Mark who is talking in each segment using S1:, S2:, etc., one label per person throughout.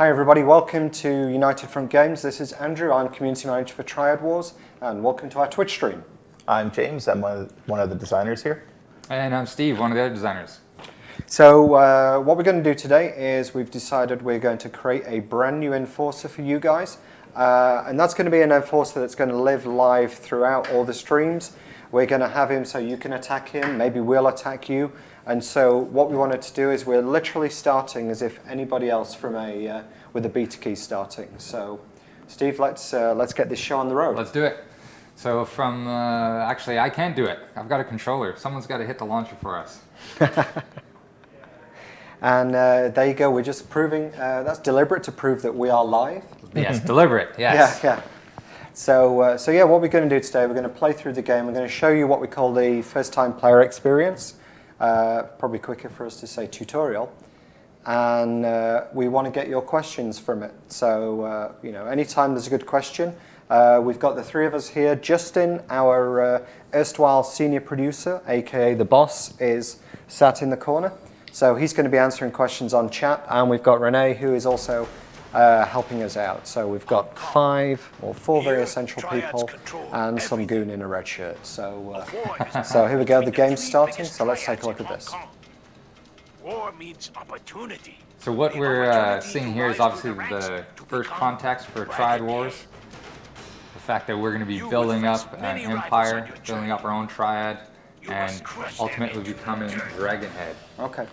S1: Hi everybody, welcome to United Front Games. This is Andrew, I'm Community Manager for Triad Wars, and welcome to our Twitch stream.
S2: I'm James, I'm one of the designers here.
S3: And I'm Steve, one of the other designers.
S1: So what we're going to do today is we've decided we're going to create a brand new enforcer for you guys. And that's going to be an enforcer that's going to live live throughout all the streams. We're going to have him so you can attack him, maybe we'll attack you. And so what we wanted to do is we're literally starting as if anybody else from with a beta key starting. So Steve, let's get this show on the road.
S3: Let's do it. So from, actually I can't do it. I've got a controller. Someone's got to hit the launcher for us.
S1: And there you go, we're just proving, that's deliberate to prove that we are live.
S3: Yes, deliberate, yes.
S1: Yeah. So yeah, what we're going to do today, we're going to play through the game. We're going to show you what we call the first time player experience. Probably quicker for us to say tutorial. And we want to get your questions from it. So, anytime there's a good question, we've got the three of us here. Justin, our erstwhile senior producer, aka the boss, is sat in the corner. So he's going to be answering questions on chat. And we've got Renee, who is also helping us out. So we've got four very essential people and some goon in a red shirt. So, so here we go, the game's starting, so let's take a look at this.
S4: War means opportunity.
S3: So what we're seeing here is obviously the first context for Triad Wars. The fact that we're going to be building up an empire, building up our own triad, and ultimately becoming Dragonhead.
S1: Okay.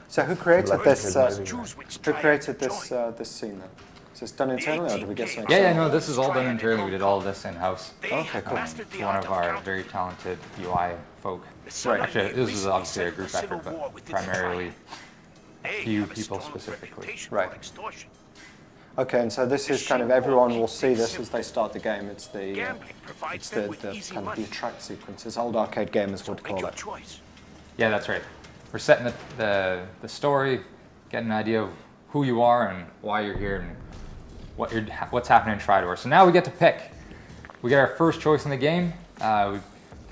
S1: So who created this? Who created this scene then? Is this done internally, or did we get some?
S3: Yeah, no, this is all done internally. We did all of this in house.
S1: Okay, cool.
S3: It's one of our very talented UI folk. Right. Actually, this is obviously a group effort, but primarily a few people specifically.
S1: Right. Okay, and so this is kind of everyone will see this as they start the game. It's the kind of the attract sequence, as old arcade gamers would call it.
S3: Yeah, that's right. We're setting the story, getting an idea of who you are and why you're here and what's happening in Triad Wars. So now we get to pick. We get our first choice in the game. We've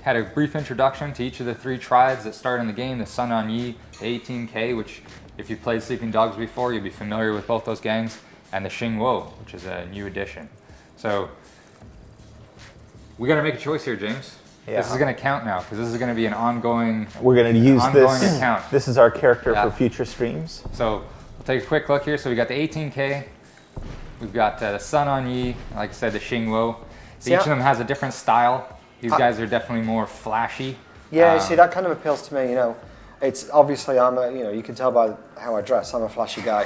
S3: had a brief introduction to each of the three triads that start in the game, the Sun On Yi, the 18K, which if you've played Sleeping Dogs before, you'll be familiar with both those gangs, and the Xing Wo, which is a new addition. So we got to make a choice here, James. Yeah. This is going to count now, because this is going to be an ongoing
S2: We're going to use this
S3: account.
S2: This is our character for future streams.
S3: So we'll take a quick look here. So we got the 18K, we've got the Sun On Yi, like I said, the Xing Wo. Each of them has a different style. These guys are definitely more flashy.
S1: Yeah, see, that kind of appeals to me. It's obviously you can tell by how I dress. I'm a flashy guy.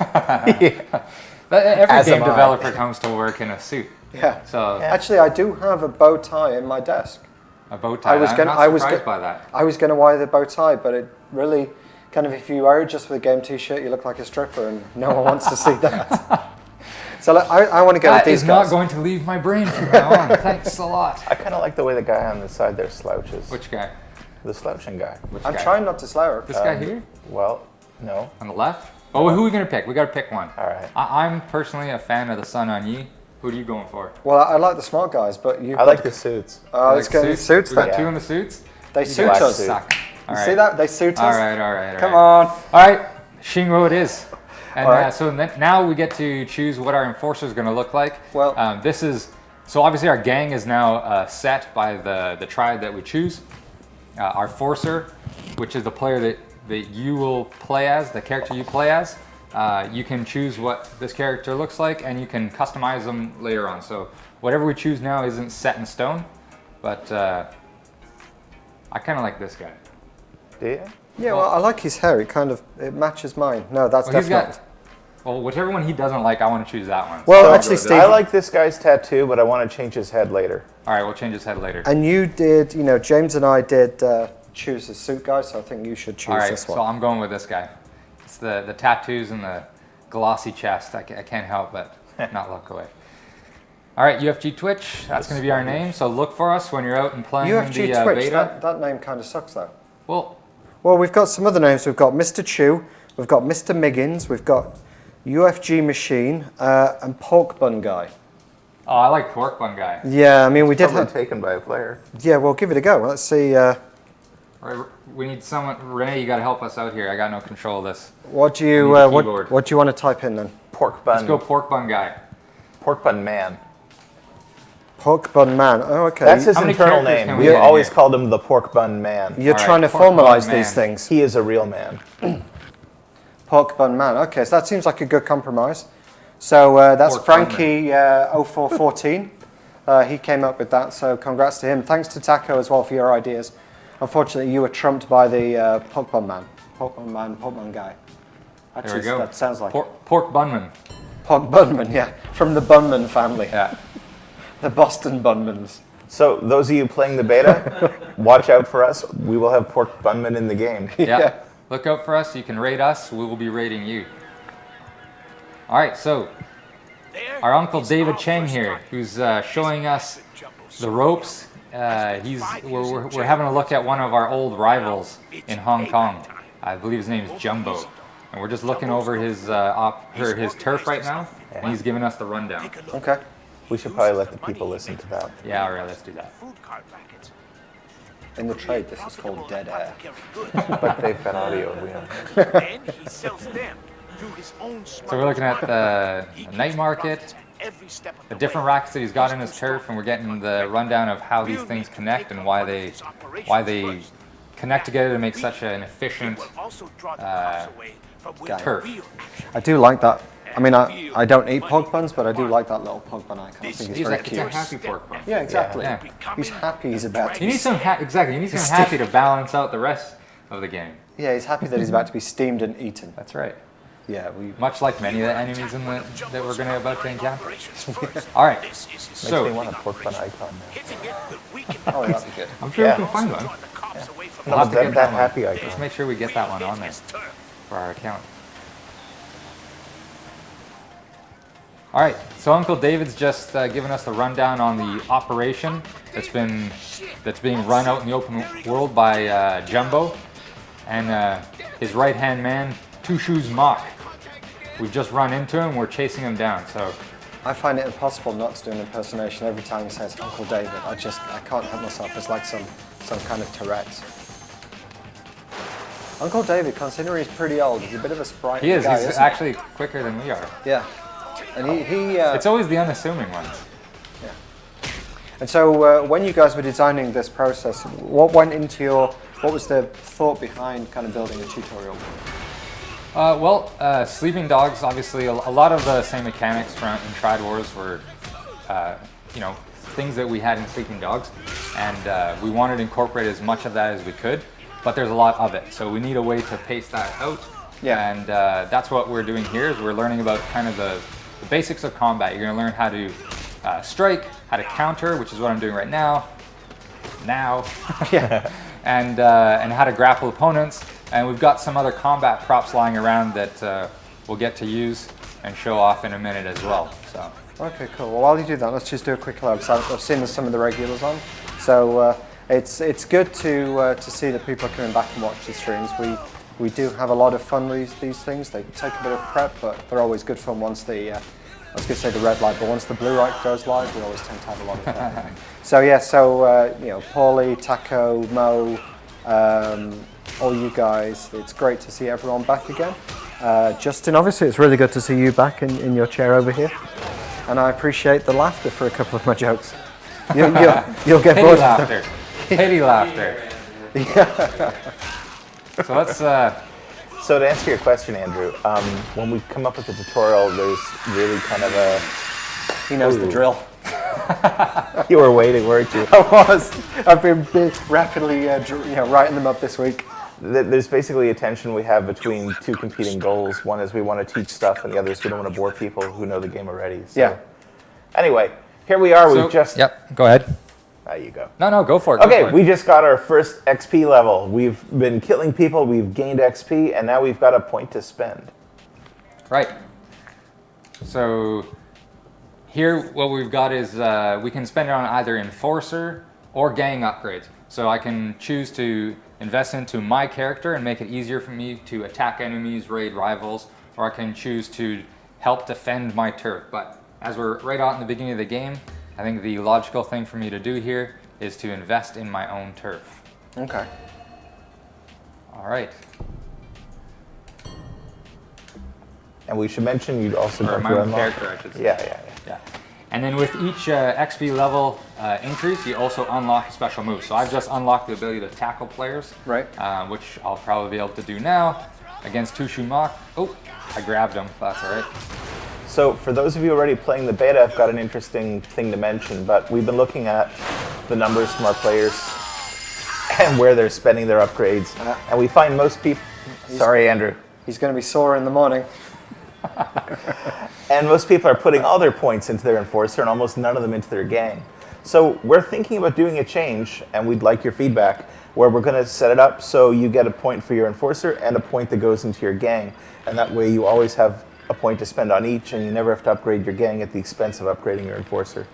S3: But every game developer comes to work in a suit.
S1: Yeah.
S3: So
S1: actually, I do have a bow tie in my desk.
S3: A bow tie. I'm not surprised by that.
S1: I was going to wear the bow tie, but it really kind of, if you wear it just with a game t-shirt, you look like a stripper, and no one wants to see that. So I want to go with these guys.
S3: That is not going to leave my brain from now on. Thanks a lot.
S2: I kind of like the way the guy on the side there slouches.
S3: Which guy?
S2: The slouching guy.
S1: I'm trying not to slouch.
S3: This guy here?
S2: Well, no.
S3: On the left? Oh, who are we going to pick? We got to pick one.
S2: All right.
S3: I'm personally a fan of the Sun On Yi. Who are you going for?
S1: Well, I like the smart guys, but you.
S2: I like the suits.
S1: Let's go with suits.
S3: We got two in the suits.
S1: They suit us.
S3: Suck.
S1: You see that? They suit us.
S3: All right.
S1: Come on.
S3: All right, Xing Wo it is. And so now we get to choose what our enforcer is going to look like.
S1: Well,
S3: so obviously our gang is now set by the triad that we choose. Our forcer, which is the player that you will play as, the character you play as. You can choose what this character looks like, and you can customize them later on. So whatever we choose now isn't set in stone, but I kind of like this guy.
S2: Do you?
S1: Yeah, well, I like his hair. It matches mine. No, that's definitely.
S3: Well, whichever one he doesn't like, I want to choose that one.
S1: Well, actually, Steve,
S2: I like this guy's tattoo, but I want to change his head later.
S3: All right, we'll change his head later.
S1: And you did, James and I did choose a suit guy, so I think you should choose this one.
S3: So I'm going with this guy. It's the tattoos and the glossy chest. I can't help but not look away. All right, UFG Twitch, that's going to be our name. So look for us when you're out and playing
S1: UFG
S3: the
S1: Twitch,
S3: beta.
S1: that name kind of sucks, though.
S3: Well,
S1: we've got some other names. We've got Mr. Chew, we've got Mr. Miggins, we've got UFG Machine, and PorkBun Guy.
S3: Oh, I like PorkBun Guy.
S1: Yeah, I mean, we did
S2: have taken by a player.
S1: Yeah, well, give it a go. Let's see.
S3: All right, we need someone. Renee, you got to help us out here. I got no control of this.
S1: What do you
S3: I need the keyboard.
S1: what do you want to type in then?
S2: Pork
S3: Let's
S2: bun.
S3: go pork bun guy.
S2: Pork bun man.
S1: PorkBunMan. Oh, okay.
S2: That's his
S3: How many
S2: internal
S3: characters
S2: name.
S3: can
S2: We
S3: we
S2: have
S3: get in
S2: always
S3: here?
S2: called him the pork bun man.
S1: You're
S3: All
S1: trying
S3: right,
S1: to
S3: PorkBunMan.
S1: formalize these things.
S2: He is a real man.
S1: PorkBunMan. Okay, so that seems like a good compromise. So that's
S3: PorkBunMan.
S1: Frankie 0414. He came up with that, so congrats to him. Thanks to Taco as well for your ideas. Unfortunately, you were trumped by the PorkBunMan. PorkBun guy. Actually,
S3: There we go.
S1: that sounds like
S3: Pork Bunman.
S1: PorkBunMan, yeah. From the Bunman family.
S3: Yeah.
S1: The Boston Bunmans.
S2: So those of you playing the beta, watch out for us. We will have pork bunman in the game.
S3: Yeah. Look out for us. You can rate us. We will be rating you. All right. So
S4: There
S3: our Uncle
S4: is
S3: David
S4: our
S3: Cheng
S4: first
S3: here,
S4: target.
S3: who's showing us
S4: Jumbo
S3: the
S4: Solo.
S3: ropes. We're having a look at one of our old rivals in Hong Kong. I believe his name is Jumbo, and we're just looking over his turf right now, and he's giving us the rundown.
S4: Take a look.
S1: Okay.
S2: We should probably let the people listen to that.
S3: Yeah, all right, let's do that.
S4: Food card rackets.
S1: In the trade, this is called dead air.
S2: But they've got audio. We don't.
S4: Then he sells them through his own
S3: So we're looking at the night market, the different racks that he's got in his turf, and we're getting the rundown of how these things connect and why they connect together to make such an efficient
S1: guy.
S3: turf.
S1: I do like that. I mean, I don't eat pork buns, but I do like that little pork bun icon. I think it's
S3: He's
S1: very
S3: a
S1: cute.
S3: happy pork bun.
S1: Yeah, exactly.
S3: Yeah.
S1: He's happy he's about to
S3: You
S1: be
S3: need some exactly. You need some happy to balance out the rest of the game.
S1: Yeah, he's happy that he's about to be steamed and eaten.
S3: That's right.
S1: Yeah, we
S3: Much like many of the enemies in that we're gonna about to encounter. All right.
S2: Makes me
S3: So
S2: want a pork bun icon now.
S1: oh, that'd be good.
S3: I'm sure
S2: Yeah.
S3: we can find one.
S2: No,
S3: have to
S2: that,
S3: get
S2: that
S3: one.
S2: happy icon.
S3: Let's make sure we get that one on there for our account. All right, so Uncle David's just given us the rundown on the operation that's being run out in the open world by Jumbo and his right-hand man, Two Shoes Mock. We've just run into him. We're chasing him down. So
S1: I find it impossible not to do an impersonation every time he says Uncle David. I can't help myself. It's like some kind of Tourette's. Uncle David, considering he's pretty old, he's a bit of a sprite.
S3: he is.
S1: Guy,
S3: He's
S1: isn't he?
S3: actually quicker than we are.
S1: Yeah. And he
S3: It's always the unassuming ones.
S1: and so when you guys were designing this process, what was the thought behind kind of building a tutorial?
S3: Sleeping Dogs, obviously, a lot of the same mechanics from in Triad Wars were, things that we had in Sleeping Dogs, and we wanted to incorporate as much of that as we could, but there's a lot of it, so we need a way to pace that out.
S1: Yeah.
S3: And that's what we're doing here, is we're learning about kind of the basics of combat. You're going to learn how to strike, how to counter, which is what I'm doing right now.
S1: Yeah.
S3: and how to grapple opponents. And we've got some other combat props lying around that we'll get to use and show off in a minute as well. So.
S1: Okay, cool. Well, while you do that, let's just do a quick look. So I've seen some of the regulars on, so it's good to see that people are coming back and watch the streams. We do have a lot of fun with these things. They take a bit of prep, but they're always good fun once the I was going to say the red light, but once the blue light goes live, we always tend to have a lot of fun. So yeah, Paulie, Taco, Mo, all you guys, it's great to see everyone back again. Justin, obviously it's really good to see you back in your chair over here. And I appreciate the laughter for a couple of my jokes. You'll get bored of them.
S3: Pity laughter. So let's...
S2: So to answer your question, Andrew, when we come up with a tutorial, there's really kind of a...
S1: He knows the drill.
S2: You were waiting, weren't you?
S1: I was. I've been rapidly writing them up this week.
S2: There's basically a tension we have between two competing goals. One is we want to teach stuff, and the other is we don't want to bore people who know the game already. So.
S1: Yeah.
S2: Anyway, here we are. We've just...
S3: Yep, go ahead.
S2: There you go.
S3: No, go for it.
S2: Okay, we just got our first XP level. We've been killing people, we've gained XP, and now we've got a point to spend.
S3: Right. So here what we've got is we can spend it on either Enforcer or Gang upgrades. So I can choose to invest into my character and make it easier for me to attack enemies, raid rivals, or I can choose to help defend my turf. But as we're right out in the beginning of the game, I think the logical thing for me to do here is to invest in my own turf.
S1: Okay.
S3: All right.
S2: And we should mention you'd also
S3: Or
S2: got
S3: my
S2: to
S3: own
S2: unlock.
S3: character, I should say.
S2: Yeah.
S3: Yeah. And then with each XP level increase, you also unlock a special move. So I've just unlocked the ability to tackle players,
S1: Right.
S3: Which I'll probably be able to do now against Tushu Mach. Oh, I grabbed him. That's all right.
S2: So for those of you already playing the beta, I've got an interesting thing to mention, but we've been looking at the numbers from our players and where they're spending their upgrades. And we find most people... Sorry, Andrew.
S1: He's going to be sore in the morning.
S2: And most people are putting all their points into their Enforcer and almost none of them into their gang. So we're thinking about doing a change, and we'd like your feedback, where we're going to set it up so you get a point for your Enforcer and a point that goes into your gang. And that way you always have a point to spend on each, and you never have to upgrade your gang at the expense of upgrading your Enforcer.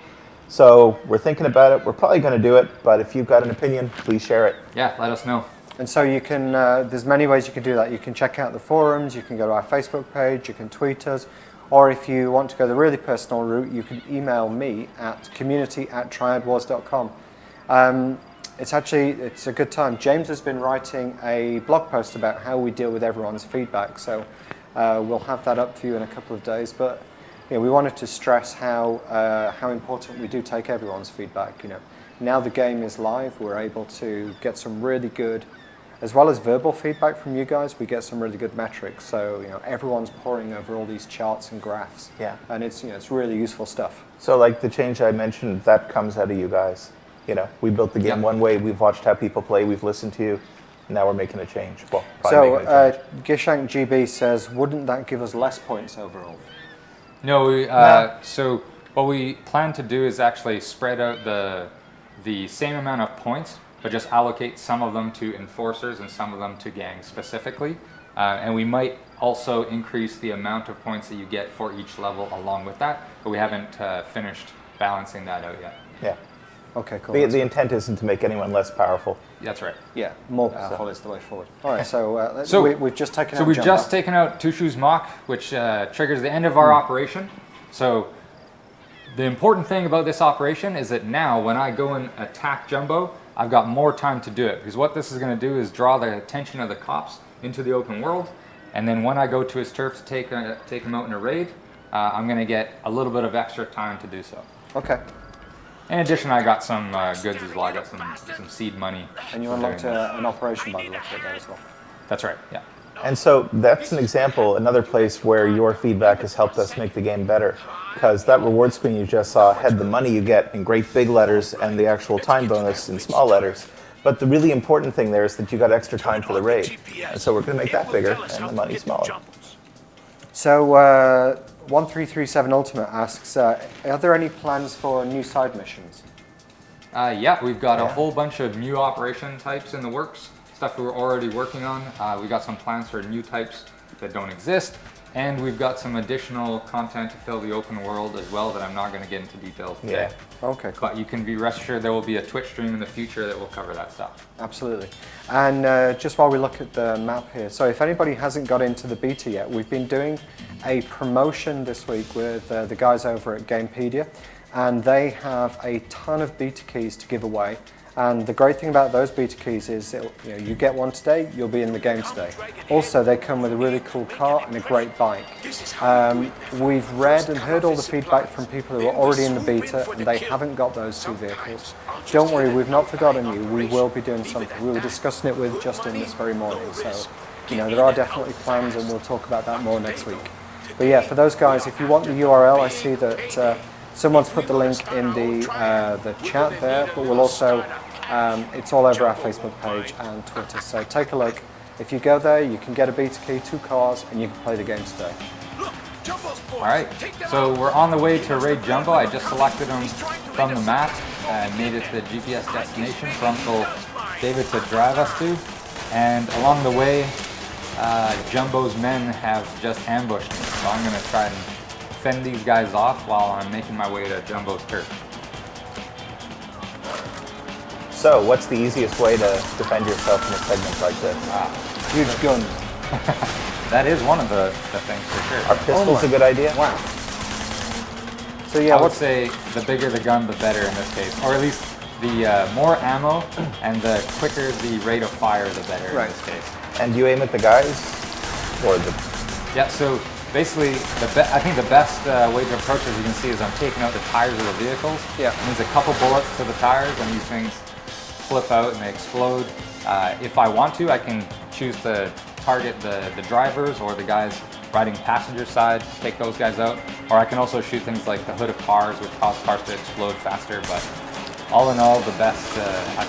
S2: So we're thinking about it. We're probably going to do it, but if you've got an opinion, please share it.
S3: Yeah, let us know.
S1: And so you can, there's many ways you can do that. You can check out the forums, you can go to our Facebook page, you can tweet us, or if you want to go the really personal route, you can email me at community@triadwars.com. It's a good time. James has been writing a blog post about how we deal with everyone's feedback, so we'll have that up for you in a couple of days. But we wanted to stress how important we do take everyone's feedback. Now the game is live, we're able to get some really good, as well as verbal feedback from you guys, we get some really good metrics. So everyone's poring over all these charts and graphs.
S2: Yeah.
S1: And it's really useful stuff.
S2: So like the change I mentioned, that comes out of you guys. We built the game one way, we've watched how people play, we've listened to you, and now we're making a change. Well,
S1: So
S2: making a change.
S1: Gishank GB says, wouldn't that give us less points overall?
S3: No, so what we plan to do is actually spread out the same amount of points, but just allocate some of them to enforcers and some of them to gangs specifically. And we might also increase the amount of points that you get for each level along with that, but we haven't finished balancing that out yet.
S2: Yeah.
S1: Okay, cool.
S2: The intent isn't to make anyone less powerful.
S3: That's right.
S1: Yeah, more powerful is the way forward. All right, so, we've just taken out
S3: So we've
S1: Jumbo.
S3: just taken out Tushu's Mach, which triggers the end of our operation. So the important thing about this operation is that now when I go and attack Jumbo, I've got more time to do it, because what this is going to do is draw the attention of the cops into the open world, and then when I go to his turf to take him out in a raid, I'm going to get a little bit of extra time to do so.
S1: Okay.
S3: In addition, I got some goods as well. I got some seed money.
S1: And you unlocked an operation by the look of it there as well.
S3: That's right, yeah.
S2: And so that's an example, another place where your feedback has helped us make the game better. Because that reward screen you just saw had the money you get in great big letters and the actual time bonus in small letters. But the really important thing there is that you got extra time for the raid. And so we're going to make that bigger and the money smaller.
S1: So 1337 Ultimate asks, are there any plans for new side missions?
S3: Yeah, we've got a whole bunch of new operation types in the works, stuff we were already working on. We got some plans for new types that don't exist, and we've got some additional content to fill the open world as well that I'm not going to get into details today.
S2: Yeah.
S1: Okay, cool.
S3: But you can be rest assured there will be a Twitch stream in the future that will cover that stuff.
S1: Absolutely. And just while we look at the map here, so if anybody hasn't got into the beta yet, we've been doing a promotion this week with the guys over at Gamepedia, and they have a ton of beta keys to give away. And the great thing about those beta keys is you get one today, you'll be in the game today. Also, they come with a really cool car and a great bike. We've read and heard all the feedback from people who are already in the beta and they haven't got those two vehicles. Don't worry, we've not forgotten you. We will be doing something. We were discussing it with Justin this very morning. So, there are definitely plans and we'll talk about that more next week. But yeah, for those guys, if you want the URL, I see that someone's put the link in the chat there, but we'll also, it's all over our Facebook page and Twitter, so take a look. If you go there, you can get a beta key, 2 cars, and you can play the game today.
S3: Alright, so we're on the way to raid Jumbo. I just selected him from the map and made it to the GPS destination for Uncle David to drive us to. And along the way, Jumbo's men have just ambushed me, so I'm going to try and fend these guys off while I'm making my way to Jumbo's turf.
S2: So, what's the easiest way to defend yourself in a segment like this?
S1: Huge gun.
S3: That is one of the things for sure.
S2: Are pistols a good idea?
S1: Wow. So yeah,
S3: I would say the bigger the gun, the better in this case, or at least the more ammo and the quicker the rate of fire, the better in this case.
S2: And do you aim at the guys or the?
S3: Yeah, so basically, I think the best way to approach it, as you can see, is I'm taking out the tires of the vehicles.
S1: Yeah.
S3: It means a couple bullets to the tires, and these things flip out and they explode. If I want to, I can choose to target the drivers or the guys riding passenger side, take those guys out. Or I can also shoot things like the hood of cars, which cause cars to explode faster. But all in all, I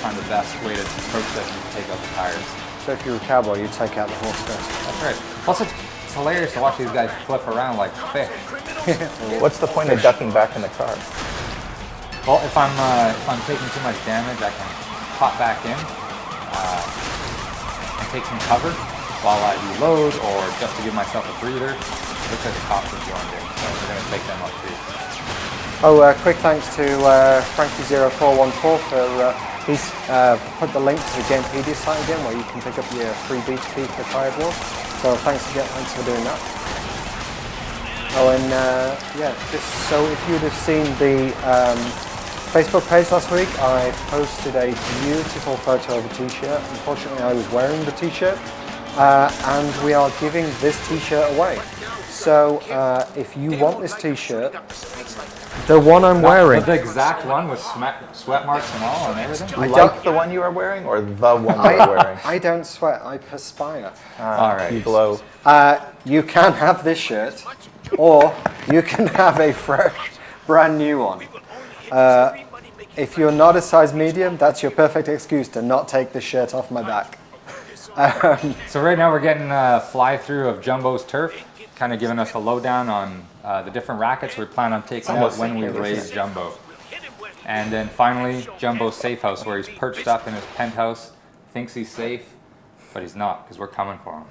S3: find the best way to approach this is to take out the tires.
S1: So if you're a cowboy, you take out the horse first.
S3: That's right. Plus, it's hilarious to watch these guys flip around like fish.
S2: What's the point of ducking back in the car?
S3: Well, if I'm taking too much damage, I can pop back in and take some cover while I reload, or just to give myself a breather. Looks like the cops have joined in, so we're going to take them up too.
S1: Oh, quick thanks to Frankie0414 for he's put the link to the Gamepedia site again, where you can pick up your free beta key for Triad Wars. So thanks for doing that. Oh, and yeah, just so if you'd have seen the Facebook page last week, I posted a beautiful photo of a t-shirt. Unfortunately, I was wearing the t-shirt, and we are giving this t-shirt away. So if you want this t-shirt, the one I'm wearing,
S3: The exact one with sweat marks and all and everything?
S2: Like the one you are wearing, or the one you are wearing?
S1: I don't sweat, I perspire.
S3: All right.
S2: You glow.
S1: You can have this shirt, or you can have a fresh, brand new one. If you're not a size medium, that's your perfect excuse to not take the shirt off my back.
S3: So right now we're getting a fly-through of Jumbo's turf, kind of giving us a lowdown on the different rackets we plan on taking out when we raid Jumbo. And then finally, Jumbo's safe house, where he's perched up in his penthouse, thinks he's safe, but he's not, because we're coming for him.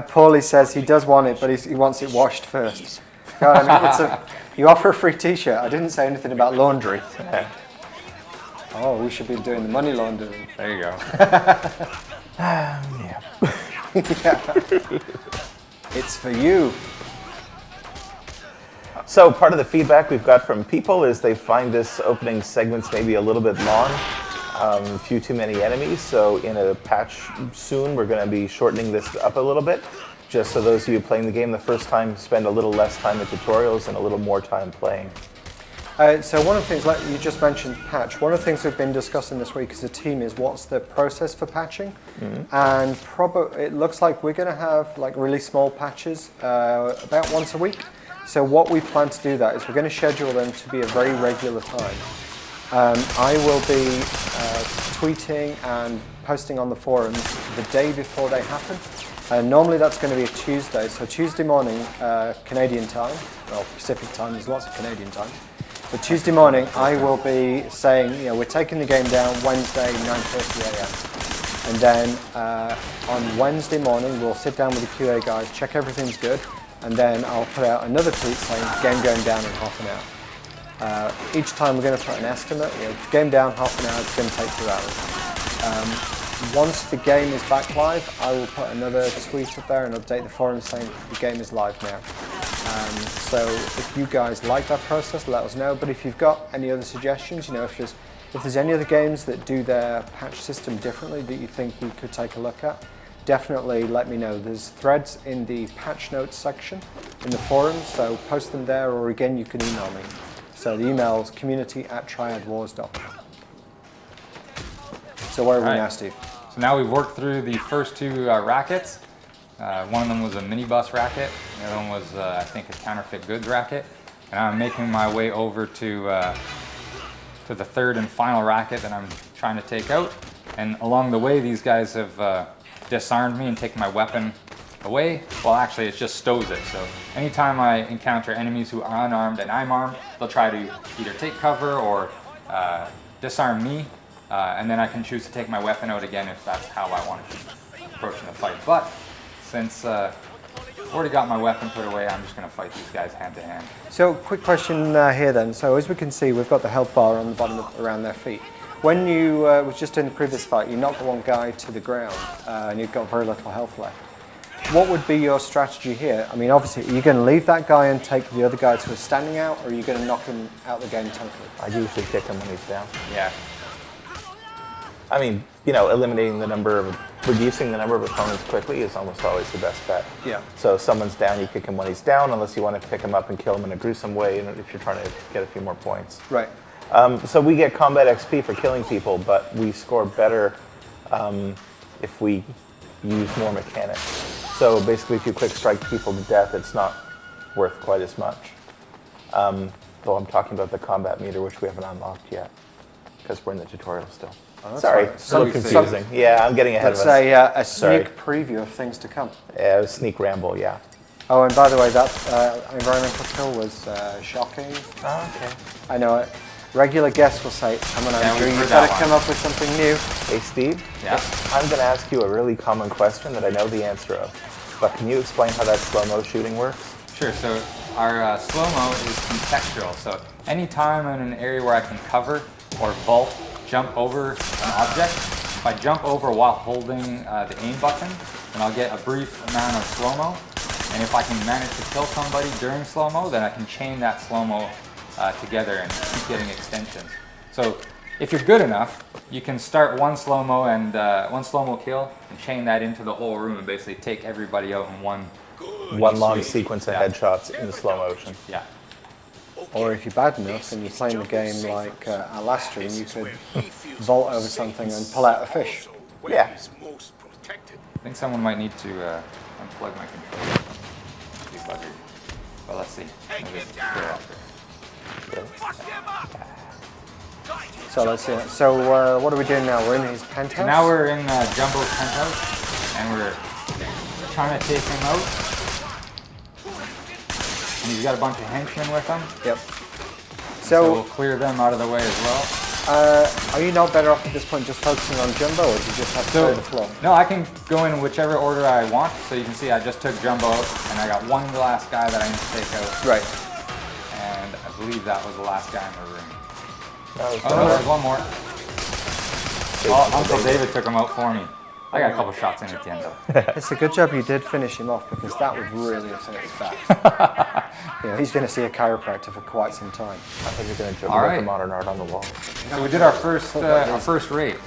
S1: Paulie says he does want it, but he wants it washed first. God, I mean, you offer a free t-shirt. I didn't say anything about laundry. Oh, we should be doing the money laundering.
S3: There you go.
S2: Yeah.
S1: It's for you.
S2: So part of the feedback we've got from people is they find this opening segments maybe a little bit long, a few too many enemies. So in a patch soon, we're going to be shortening this up a little bit, just so those of you playing the game the first time spend a little less time in tutorials and a little more time playing.
S1: So one of the things, like you just mentioned patch, one of the things we've been discussing this week as a team is what's the process for patching. And it looks like we're going to have like really small patches about once a week. So what we plan to do that is we're going to schedule them to be a very regular time. I will be tweeting and posting on the forums the day before they happen. Normally that's going to be a Tuesday, so Tuesday morning Canadian time, well Pacific time, there's lots of Canadian time. But Tuesday morning I will be saying, you know, we're taking the game down Wednesday 9:30 a.m. And then on Wednesday morning we'll sit down with the QA guys, check everything's good, and then I'll put out another tweet saying game going down in half an hour. Each time we're going to put an estimate, you know, game down half an hour, it's going to take 2 hours. Once the game is back live, I will put another tweet up there and update the forum saying the game is live now. So if you guys like that process, let us know. But if you've got any other suggestions, you know, if there's any other games that do their patch system differently that you think we could take a look at, definitely let me know. There's threads in the patch notes section in the forum, so post them there, or again you can email me. So the email is community@triadwars.com. So where are we now, Steve?
S3: So now we've worked through the first two rackets. One of them was a minibus racket, the other one was, I think, a counterfeit goods racket. And I'm making my way over to the third and final racket that I'm trying to take out. And along the way, these guys have disarmed me and taken my weapon away. Well, actually, it just stows it. So anytime I encounter enemies who are unarmed and I'm armed, they'll try to either take cover or disarm me. And then I can choose to take my weapon out again if that's how I want to keep approaching the fight. But since I've already got my weapon put away, I'm just going to fight these guys hand to hand.
S1: So quick question here then. So as we can see, we've got the health bar on the bottom around their feet. When you was just in the previous fight, you knocked one guy to the ground and you've got very little health left. What would be your strategy here? I mean, obviously, are you going to leave that guy and take the other guys who are standing out, or are you going to knock him out the game totally?
S2: I usually kick him when he's down.
S3: Yeah.
S2: I mean, you know, eliminating the number of reducing the number of opponents quickly is almost always the best bet.
S1: Yeah.
S2: So if someone's down, you kick him when he's down, unless you want to pick him up and kill him in a gruesome way, if you're trying to get a few more points.
S1: Right.
S2: So we get combat XP for killing people, but we score better if we use more mechanics. So basically, if you quick strike people to death, it's not worth quite as much. Though I'm talking about the combat meter, which we haven't unlocked yet, because we're in the tutorial still.
S1: Oh,
S2: Sorry,
S1: right.
S2: it's a little confusing. Yeah, I'm getting ahead of us.
S1: That's a
S2: Sorry.
S1: sneak preview of things to come.
S2: Yeah, it was sneak ramble, yeah.
S1: Oh, and by the way, that environmental kill was shocking.
S2: Oh, okay.
S1: I know it. Regular guests will say, come on,
S3: Yeah,
S1: Andrew,
S3: we've
S1: you've
S3: heard
S1: got to
S3: that
S1: come
S3: one.
S1: up with something new.
S2: Hey, Steve?
S3: Yeah.
S2: I'm going to ask you a really common question that I know the answer of. But can you explain how that slow-mo shooting works?
S3: Sure. So our slow-mo is contextual. So anytime I'm in an area where I can cover or vault, jump over an object, if I jump over while holding the aim button, then I'll get a brief amount of slow-mo. And if I can manage to kill somebody during slow-mo, then I can chain that slow-mo together and keep getting extensions. So if you're good enough, you can start one slow-mo and one slow-mo kill and chain that into the whole room and basically take everybody out in one
S2: One long
S3: sweep.
S2: sequence of
S3: Yeah.
S2: headshots in slow motion.
S3: Yeah.
S1: Or if you're bad enough and you're playing the game like our last stream, you could vault over something and pull out a fish.
S2: Yeah.
S3: I think someone might need to unplug my controller. Be buggered. Well, let's see. Maybe it's clear after.
S1: So let's see. So what are we doing now? We're in his penthouse?
S3: So now we're in Jumbo's penthouse, and we're trying to take him out. And he's got a bunch of henchmen with him,
S1: Yep.
S3: so we'll
S1: So,
S3: clear them out of the way as well.
S1: are you not better off at this point just focusing on Jumbo, or do you just have to clear the floor?
S3: No, I can go in whichever order I want. So you can see I just took Jumbo out, and I got one last guy that I need to take out.
S1: Right.
S3: And I believe that was the last guy in the room.
S2: No,
S3: Oh no, there's one more. Oh, Uncle David took him out for me. I got a couple shots in at the end though.
S1: It's a good job you did finish him off, because that would really upset his back. He's going to see a chiropractor for quite some time.
S2: I think you're going to joke
S3: All
S2: about
S3: right.
S2: the modern art on the wall.
S3: So we did our first raid.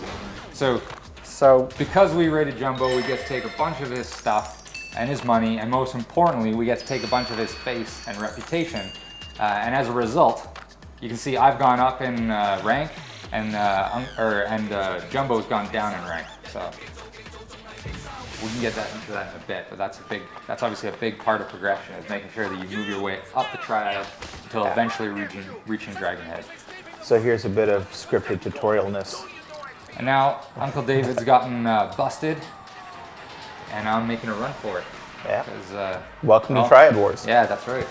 S3: So
S1: So,
S3: because we raided Jumbo, we get to take a bunch of his stuff and his money, and most importantly, we get to take a bunch of his face and reputation. And as a result, you can see I've gone up in rank, and Jumbo's gone down in rank. So we can get into that in a bit, but that's obviously a big part of progression, is making sure that you move your way up the Triad until eventually reaching Dragonhead.
S2: So here's a bit of scripted tutorialness.
S3: And now Uncle David's gotten busted, and I'm making a run for it.
S2: Yeah.
S3: 'Cause,
S2: Welcome
S3: well,
S2: to Triad Wars.
S3: Yeah, that's right.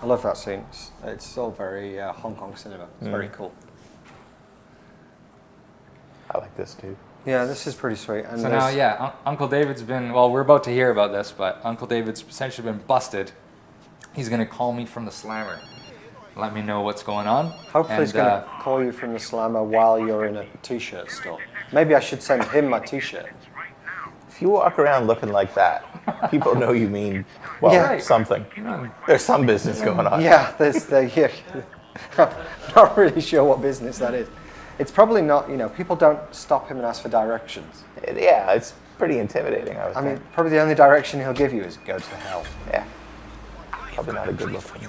S1: I love that scene. It's all very Hong Kong cinema. It's very cool.
S2: I like this too.
S1: Yeah, this is pretty sweet. And
S3: So now, yeah, Uncle David's been, well, we're about to hear about this, but Uncle David's essentially been busted. He's going to call me from the slammer. Let me know what's going on.
S1: hopefully he's
S3: And,
S1: going to call you from the slammer while you're in a t-shirt store. Maybe I should send him my t-shirt.
S2: If you walk around looking like that, people know you mean, well,
S1: Yeah.
S2: something. There's some business going on.
S1: Yeah, yeah. I'm not really sure what business that is. It's probably not, people don't stop him and ask for directions.
S2: Yeah, it's pretty intimidating, I would
S1: I mean,
S2: think.
S1: probably the only direction he'll give you is go to hell.
S2: Yeah. Probably not a good look for me.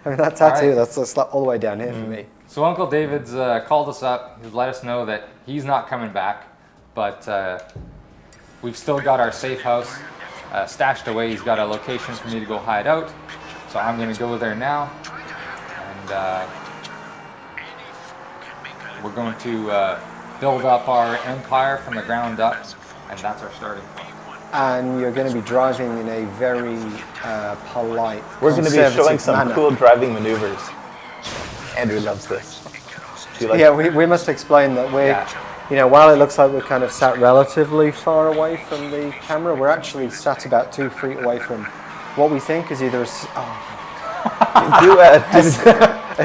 S1: I mean, that tattoo,
S3: All right.
S1: that's all the way down here for me.
S3: So Uncle David's called us up. He's let us know that he's not coming back, but we've still got our safe house stashed away. He's got a location for me to go hide out. So I'm going to go there now. And we're going to build up our empire from the ground up, and that's our starting point.
S1: And you're going to be driving in a very polite,
S2: We're going to be
S1: conservative
S2: showing some
S1: manner.
S2: cool driving maneuvers. Andrew loves this. Do you like
S1: Yeah, we must explain that we're, while it looks like we're kind of sat relatively far away from the camera, we're actually sat about 2 feet away from what we think is either
S2: do
S1: a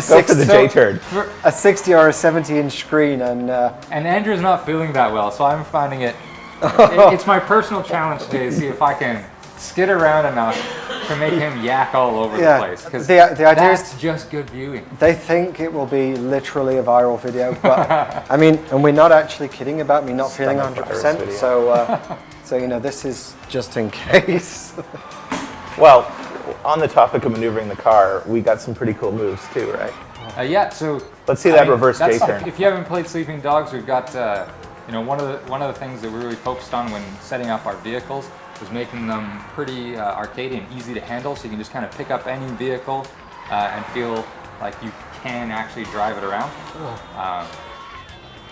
S2: go for the J-turd.
S1: a 60 or a 70-inch screen, and
S3: And Andrew's not feeling that well, so I'm finding it. It's my personal challenge today to see if I can skid around enough to make him yak all over the
S1: Yeah,
S3: place. Because
S1: the idea
S3: that's
S1: is
S3: just good viewing.
S1: they think it will be literally a viral video, but I mean, and we're not actually kidding about me not feeling
S2: Stomach virus
S1: 100%.
S2: video.
S1: So you know, this is just in case.
S2: Well, on the topic of maneuvering the car, we got some pretty cool moves too, right?
S3: Yeah, so
S2: Let's see that reverse
S3: that's-
S2: J-turn.
S3: If you haven't played Sleeping Dogs, we've got you know, one of the things that we really focused on when setting up our vehicles was making them pretty arcadey and easy to handle, so you can just kind of pick up any vehicle and feel like you can actually drive it around.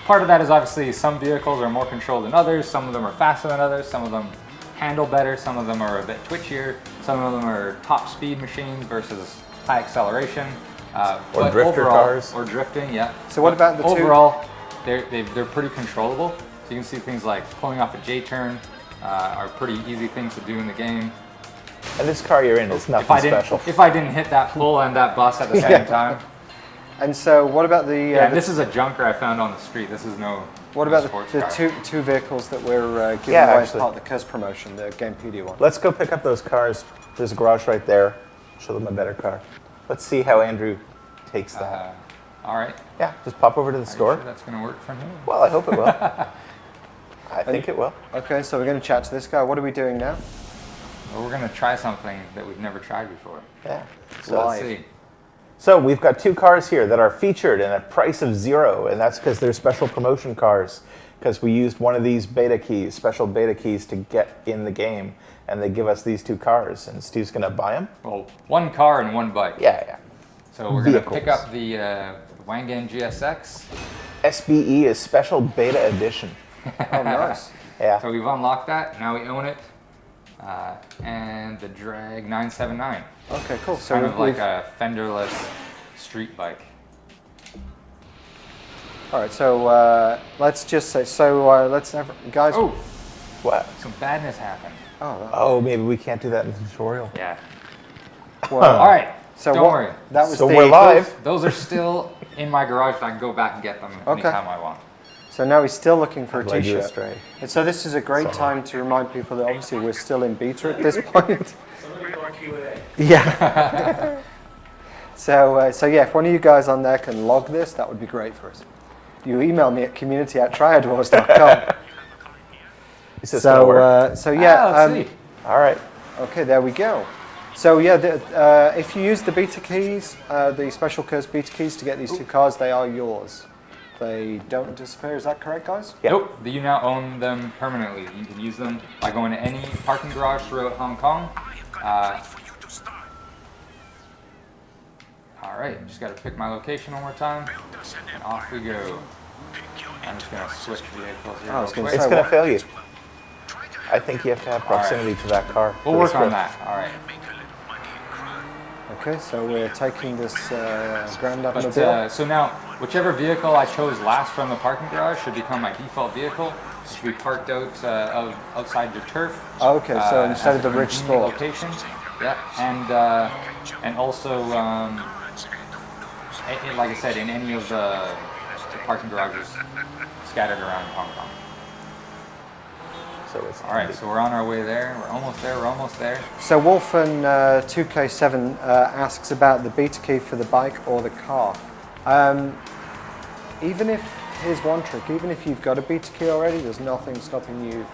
S3: Part of that is obviously some vehicles are more controlled than others, some of them are faster than others, some of them handle better, some of them are a bit twitchier, some of them are top speed machines versus high acceleration.
S2: Or
S3: But
S2: drifter
S3: overall-
S2: cars.
S3: Or drifting, yeah.
S1: So what about the two-
S3: overall, they're pretty controllable. So you can see things like pulling off a J-turn are pretty easy things to do in the game.
S2: And this car you're in is
S3: If
S2: nothing
S3: I didn't,
S2: special.
S3: if I didn't hit that pull and that bus at the same time.
S1: And so, what about the?
S3: Yeah,
S1: the-
S3: this is a junker I found on the street. This is no.
S1: what
S3: no
S1: about
S3: sports
S1: the
S3: car.
S1: two vehicles that we're giving
S2: Yeah,
S1: away as
S2: actually.
S1: part of the Curse promotion, the Gamepedia one?
S2: Let's go pick up those cars. There's a garage right there. Show them a better car. Let's see how Andrew takes that.
S3: All right.
S2: Yeah, just pop over to the
S3: Are you
S2: store.
S3: sure that's going to work from here?
S2: Well, I hope it will. I think it will.
S1: Okay, so we're going to chat to this guy. What are we doing now?
S3: Well, we're going to try something that we've never tried before.
S2: Yeah.
S3: So let's
S1: Live.
S3: see.
S2: So we've got two cars here that are featured in a price of 0, and that's because they're special promotion cars. Because we used one of these beta keys, special beta keys, to get in the game, and they give us these two cars, and Steve's gonna buy them.
S3: Well, one car and one bike.
S2: Yeah.
S3: So we're going to pick
S2: Vehicles.
S3: up the Wangan GSX.
S2: SBE is special beta edition.
S1: Oh, nice.
S2: Yeah.
S3: So we've unlocked that. Now we own it. And the Drag 979.
S1: Okay, cool. So
S3: Kind of like
S1: we've-
S3: a fenderless street bike.
S1: all right. So let's just say. So let's have guys.
S3: Oh,
S2: What?
S3: some badness happened.
S2: Oh, maybe we can't do that in the tutorial.
S3: Yeah.
S1: well,
S3: All right.
S1: So
S3: Don't
S1: what-
S3: worry.
S1: That was
S2: So
S1: the,
S2: we're live.
S3: Those are still in my garage, and I can go back and get them anytime I want.
S1: So now he's still looking for a
S2: Led you
S1: T-shirt.
S2: astray.
S1: And so this is a great time to remind people that obviously we're still in beta at this point. Yeah. So yeah, if one of you guys on there can log this, that would be great for us. You email me at community@triadwars.com.
S2: Is this gonna work?
S1: So yeah.
S3: Let's see.
S2: All right.
S1: Okay, there we go. So yeah, if you use the beta keys, the special curse beta keys to get these two cars, they are yours. They don't disappear. Is that correct, guys?
S2: Yeah.
S3: Nope. You now own them permanently. You can use them by going to any parking garage throughout Hong Kong. All right, just got to pick my location one more time, and off we go. I'm just gonna switch vehicles here.
S1: I was
S3: real
S1: gonna
S3: quick.
S2: It's
S1: So
S2: gonna
S1: what-
S2: fail you. I think you have to have proximity to that car.
S3: We'll
S2: for
S3: work
S2: this
S3: on
S2: work.
S3: that. All right.
S1: Okay, so we're taking this Grand
S3: But
S1: Automobile.
S3: so now, whichever vehicle I chose last from the parking garage should become my default vehicle. It should be parked outside your turf.
S1: Oh, okay, so instead
S3: at
S1: of the
S3: a
S1: Rich
S3: convenient
S1: Sport.
S3: location. Yeah, and also, like I said, in any of the parking garages scattered around Hong Kong.
S2: So it's
S3: All right, so we're on our way there. We're almost there. We're almost there.
S1: So Wolfen 2K7 asks about the beta key for the bike or the car. Even if, here's one trick, even if you've got a beta key already, there's nothing stopping you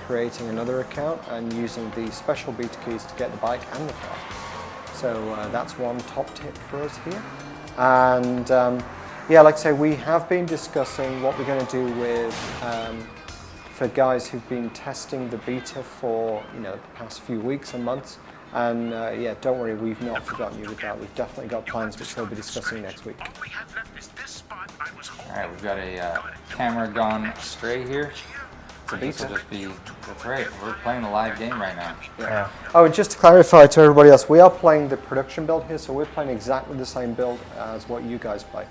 S1: creating another account and using the special beta keys to get the bike and the car. So that's one top tip for us here. And yeah, like I say, we have been discussing what we're going to do with for guys who've been testing the beta for the past few weeks and months. And yeah, don't worry, we've not forgotten you with that. We've definitely got plans which we'll be discussing next week.
S3: All right, we've got a camera gone astray here. It's a beta. That's right. We're playing a live game right now.
S2: Yeah.
S1: Oh, and just to clarify to everybody else, we are playing the production build here, so we're playing exactly the same build as what you guys play.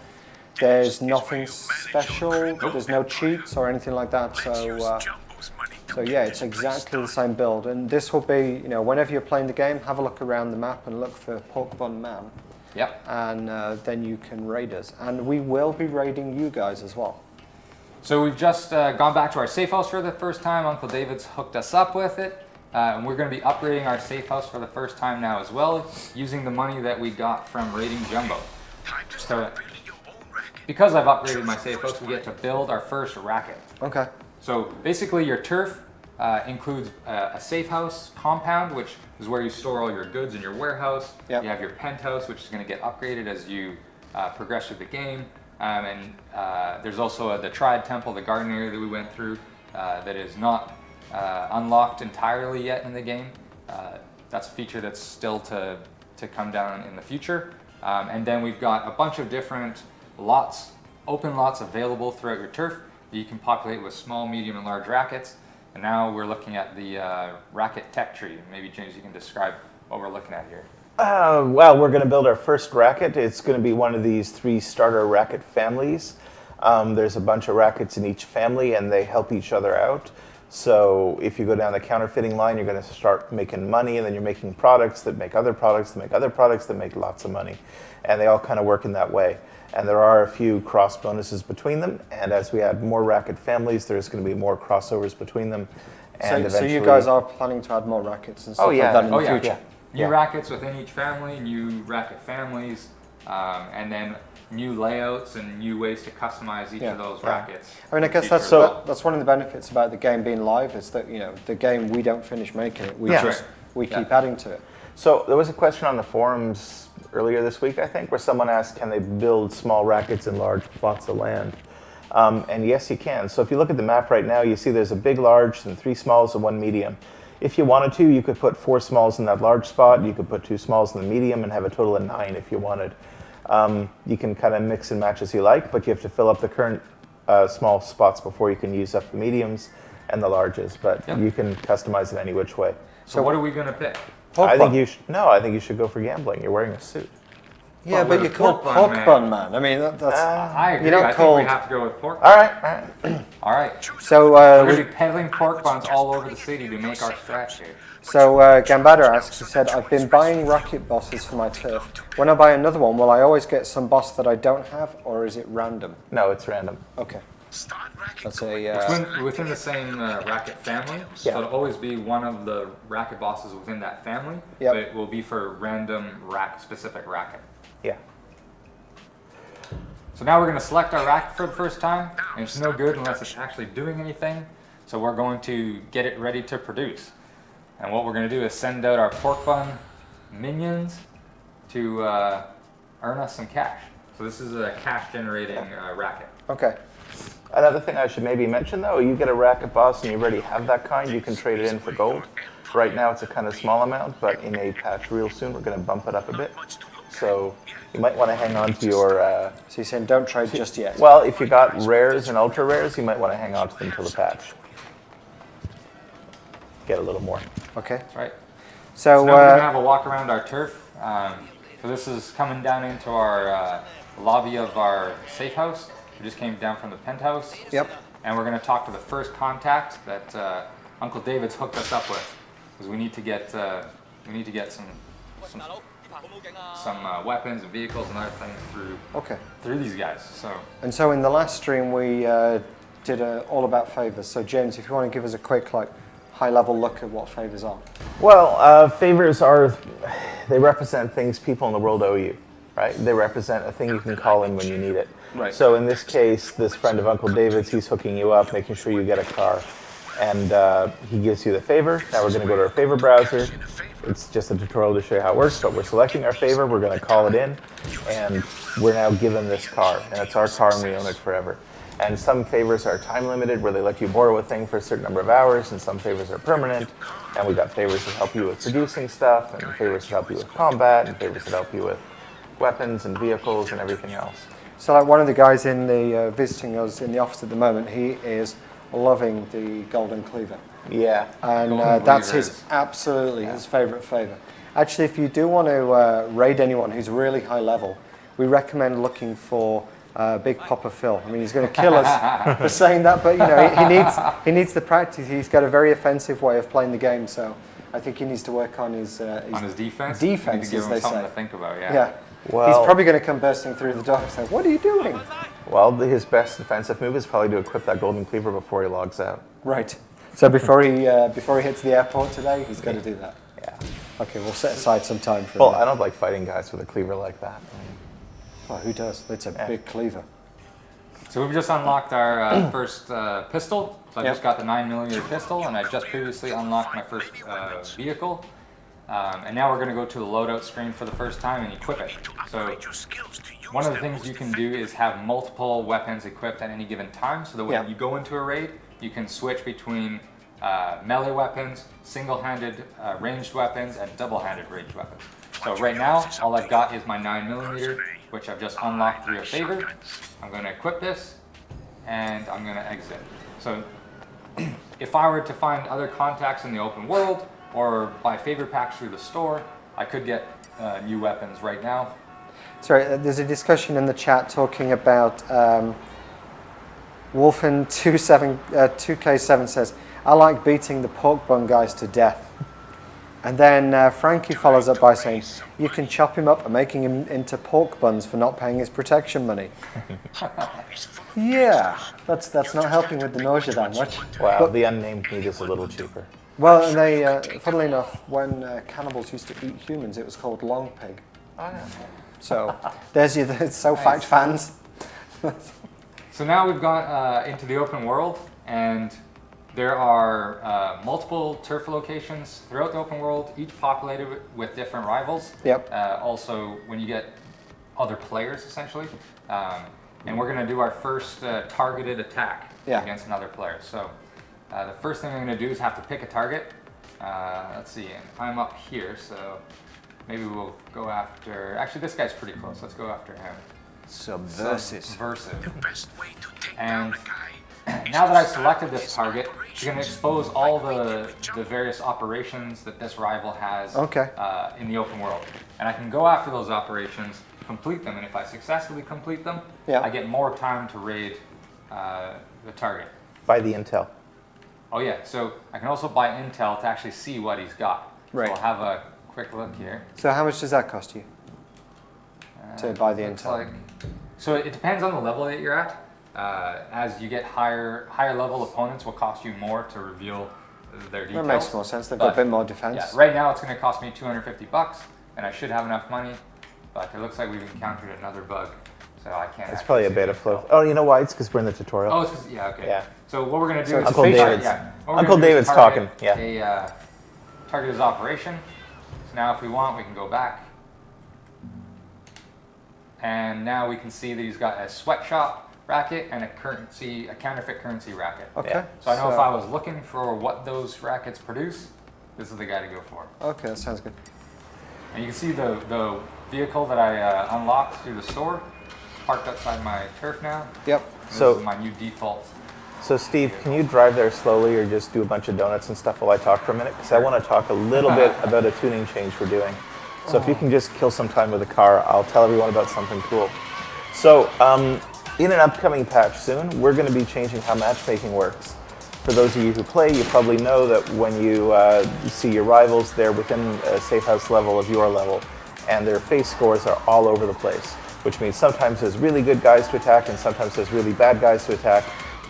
S1: There's nothing special, there's no cheats or anything like that, so yeah, it's exactly the same build. And this will be, whenever you're playing the game, have a look around the map and look for PorkBunMan,
S3: Yep.
S1: and then you can raid us. And we will be raiding you guys as well.
S3: So we've just gone back to our safe house for the first time. Uncle David's hooked us up with it. And we're going to be upgrading our safe house for the first time now as well, using the money that we got from raiding Jumbo. So, because I've upgraded my safe house, we get to build our first racket.
S1: Okay.
S3: So basically your turf includes a safe house compound, which is where you store all your goods in your warehouse.
S1: Yep.
S3: You have your penthouse, which is going to get upgraded as you progress through the game. And there's also the Triad temple, the garden area that we went through, that is not unlocked entirely yet in the game. That's a feature that's still to come down in the future. And then we've got a bunch of different lots, open lots available throughout your turf that you can populate with small, medium, and large rackets. And now we're looking at the racket tech tree. Maybe James, you can describe what we're looking at here.
S2: Well, we're going to build our first racket. It's going to be one of these 3 starter racket families. There's a bunch of rackets in each family, and they help each other out. So if you go down the counterfeiting line, you're going to start making money, and then you're making products that make other products that make other products that make lots of money. And they all kind of work in that way. And there are a few cross bonuses between them. And as we add more racket families, there's going to be more crossovers between them. And
S1: So you guys are planning to add more rackets and stuff like that in the future?
S3: New rackets within each family, new racket families, and then new layouts and new ways to customize each of those rackets.
S1: I mean, I guess that's one of the benefits about the game being live is that, you know, the game, we don't finish making it. We keep adding to it.
S2: So there was a question on the forums earlier this week, I think, where someone asked, can they build small rackets in large plots of land? And yes, you can. So if you look at the map right now, you see there's a big, large, and 3 smalls and 1 medium. If you wanted to, you could put 4 smalls in that large spot. You could put 2 smalls in the medium and have a total of 9 if you wanted. You can kind of mix and match as you like, but you have to fill up the current small spots before you can use up the mediums and the larges. But you can customize it any which way.
S3: So what are we going to pick?
S2: I think you should go for gambling. You're wearing a suit.
S1: Yeah, but you're called PorkBunMan. I mean, that's.
S3: I agree.
S1: You're not
S3: think we have to go with pork.
S2: All right.
S3: All right.
S1: So
S3: We're going to be peddling pork buns all over the city to make our stretch here.
S1: So Gambada asks, he said, I've been buying racket bosses for my turf. When I buy another one, will I always get some boss that I don't have, or is it random?
S2: No, it's random.
S1: Okay. That's
S3: It's within the same racket family, so it'll always be one of the racket bosses within that family, but it will be for random specific racket.
S2: Yeah.
S3: So now we're going to select our racket for the first time, and it's no good unless it's actually doing anything, so we're going to get it ready to produce. And what we're going to do is send out our pork bun minions to earn us some cash. So this is a cash generating racket.
S1: Okay.
S2: Another thing I should maybe mention, though, you get a racket boss and you already have that kind, you can trade it in for gold. Right now it's a kind of small amount, but in a patch real soon we're going to bump it up a bit. So you might want to hang on to your...
S1: So you're saying don't trade just yet?
S2: Well, if you got rares and ultra rares, you might want to hang on to them till the patch. Get a little more.
S1: Okay.
S3: That's right.
S1: So
S3: now we're going to have a walk around our turf. So this is coming down into our lobby of our safe house. We just came down from the penthouse.
S1: Yep.
S3: And we're going to talk to the first contact that Uncle David's hooked us up with, because we need to get some weapons and vehicles and other things through these guys. So
S1: in the last stream we did all about favors. So James, if you want to give us a quick high-level look at what favors are.
S2: Well, favors they represent things people in the world owe you, right? They represent a thing you can call in when you need it.
S3: Right.
S2: So in this case, this friend of Uncle David's, he's hooking you up, making sure you get a car. And he gives you the favor. Now we're going to go to our favor browser. It's just a tutorial to show you how it works, but we're selecting our favor, we're going to call it in, and we're now given this car. And it's our car and we own it forever. And some favors are time limited, where they let you borrow a thing for a certain number of hours, and some favors are permanent. And we got favors that help you with producing stuff, and favors that help you with combat, and favors that help you with weapons and vehicles and everything else.
S1: So like one of the guys in the visiting us in the office at the moment, he is loving the golden cleaver.
S2: Yeah.
S1: And that's his favorite favor. Actually, if you do want to raid anyone who's really high level, we recommend looking for Big Papa Phil. I mean, he's going to kill us for saying that, but you know, he needs the practice. He's got a very offensive way of playing the game, so I think he needs to work on his
S3: defense.
S1: Defense,
S3: give
S1: as
S3: him
S1: they
S3: something
S1: say.
S3: to think about.
S1: Yeah.
S2: Well,
S1: he's probably going to come bursting through the door and say, "What are you doing?"
S2: Well, his best defensive move is probably to equip that golden cleaver before he logs out.
S1: Right. So before he hits the airport today, he's got to do that.
S2: Yeah.
S1: Okay, we'll set aside some time for
S2: Well,
S1: that.
S2: I don't like fighting guys with a cleaver like that.
S1: Well, who does? It's a big cleaver.
S3: So we've just unlocked our first pistol. So I
S1: Yep.
S3: just got the 9mm pistol, and I just previously unlocked my first vehicle. And now we're going to go to the loadout screen for the first time and equip it. So one of the things you can do is have multiple weapons equipped at any given time, so that when you go into a raid, you can switch between melee weapons, single-handed ranged weapons, and double-handed ranged weapons. So right now, all I've got is my 9mm, which I've just unlocked through a favor. I'm going to equip this, and I'm going to exit. So if I were to find other contacts in the open world, or buy favor packs through the store, I could get new weapons right now.
S1: Sorry, there's a discussion in the chat talking about Wolfen2K7 says, I like beating the PorkBun guys to death. And then Frankie follows up by saying, you can chop him up and making him into pork buns for not paying his protection money. Yeah, that's not helping with the nausea that much.
S2: Wow,
S1: But-
S2: the unnamed meat is a little cheaper.
S1: Well, and they, funnily enough, when cannibals used to eat humans, it was called long pig.
S2: Oh, yeah.
S1: So there's your fact fans.
S3: So now we've got into the open world, and there are multiple turf locations throughout the open world, each populated with different rivals.
S1: Yep.
S3: Also, when you get other players, essentially. And we're going to do our first targeted attack against another player. So the first thing I'm going to do is have to pick a target. Let's see, and I'm up here, so maybe we'll go after... Actually, this guy's pretty close. Let's go after him. Subversive. And now that I've selected this target, it's going to expose all the various operations that this rival has in the open world. And I can go after those operations, complete them, and if I successfully complete them, I get more time to raid the target.
S2: Buy the intel.
S3: Oh yeah, so I can also buy intel to actually see what he's got.
S1: Right.
S3: So I'll have a quick look here.
S1: So how much does that cost you to buy the intel?
S3: So it depends on the level that you're at. As you get higher level opponents will cost you more to reveal their details.
S1: That makes more sense. They've got a bit more defense.
S3: Yeah, right now it's going to cost me $250, and I should have enough money. But it looks like we've encountered another bug, so I can't.
S2: It's probably a beta flow. Oh, you know why? It's because we're in the tutorial.
S3: Oh, it's because okay.
S2: Yeah.
S3: So what we're going to do is
S2: Uncle David's. Uncle David's talking. Yeah.
S3: Target his operation. So now, if we want, we can go back. And now we can see that he's got a sweatshop racket and a counterfeit currency racket.
S1: Okay.
S2: Yeah.
S3: So I know if I was looking for what those rackets produce, this is the guy to go for.
S1: Okay, that sounds good.
S3: And you can see the vehicle that I unlocked through the store, parked outside my turf now.
S1: Yep.
S3: This is my new default.
S2: So Steve, can you drive there slowly or just do a bunch of donuts and stuff while I talk for a minute? Because I want to talk a little bit about a tuning change we're doing. So if you can just kill some time with the car, I'll tell everyone about something cool. So in an upcoming patch soon, we're going to be changing how matchmaking works. For those of you who play, you probably know that when you see your rivals, they're within a safe house level of your level, and their face scores are all over the place, which means sometimes there's really good guys to attack and sometimes there's really bad guys to attack,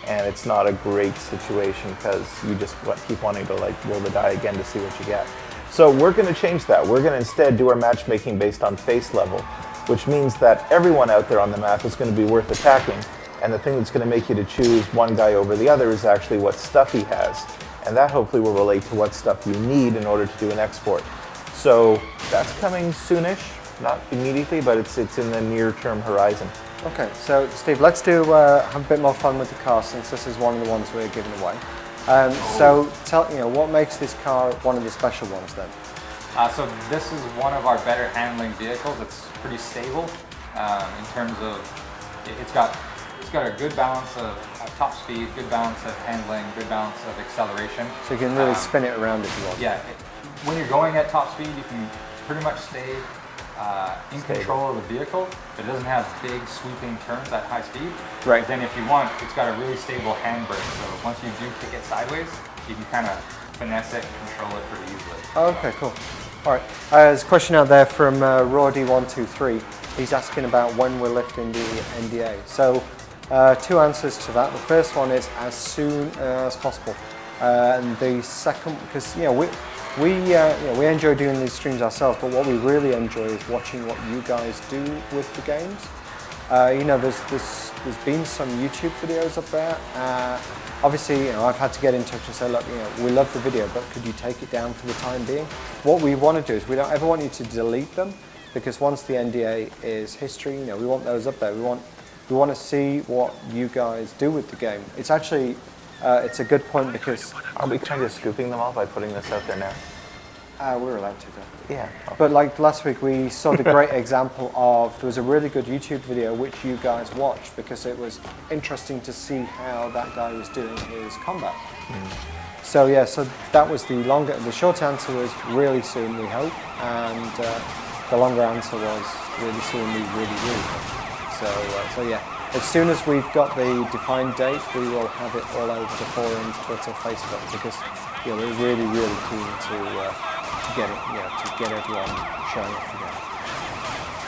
S2: and it's not a great situation because you just keep wanting to roll the die again to see what you get. So we're going to change that. We're going to instead do our matchmaking based on face level, which means that everyone out there on the map is going to be worth attacking, and the thing that's going to make you to choose one guy over the other is actually what stuff he has, and that hopefully will relate to what stuff you need in order to do an export. So that's coming soonish, not immediately, but it's in the near-term horizon.
S1: Okay, so Steve, let's have a bit more fun with the car since this is one of the ones we're giving away. So tell what makes this car one of the special ones then?
S3: So this is one of our better handling vehicles. It's pretty stable in terms of it's got a good balance of top speed, good balance of handling, good balance of acceleration.
S1: So you can really spin it around if you want.
S3: Yeah, when you're going at top speed, you can pretty much stay in control of the vehicle. It doesn't have big sweeping turns at high speed.
S1: Right.
S3: Then if you want, it's got a really stable handbrake. So once you do kick it sideways, you can kind of finesse it and control it pretty easily.
S1: Okay, cool. All right. There's a question out there from Rawdy123. He's asking about when we're lifting the NDA. So two answers to that. The first one is as soon as possible. And the second, because we enjoy doing these streams ourselves, but what we really enjoy is watching what you guys do with the games. There's been some YouTube videos up there. Obviously, I've had to get in touch and say, look, we love the video, but could you take it down for the time being? What we want to do is we don't ever want you to delete them, because once the NDA is history, we want those up there. We want to see what you guys do with the game. It's actually, it's a good point because...
S2: Are we kind of scooping them all by putting this out there now?
S1: We're allowed to do.
S2: Yeah.
S1: But like last week, we saw the great example of, there was a really good YouTube video which you guys watched because it was interesting to see how that guy was doing his combat. So yeah, so that was the short answer was really soon, we hope, and the longer answer was really soon, we really hope. So yeah, as soon as we've got the defined date, we will have it all over the forums, Twitter, Facebook, because we're really, really keen to get it, to get everyone showing up together.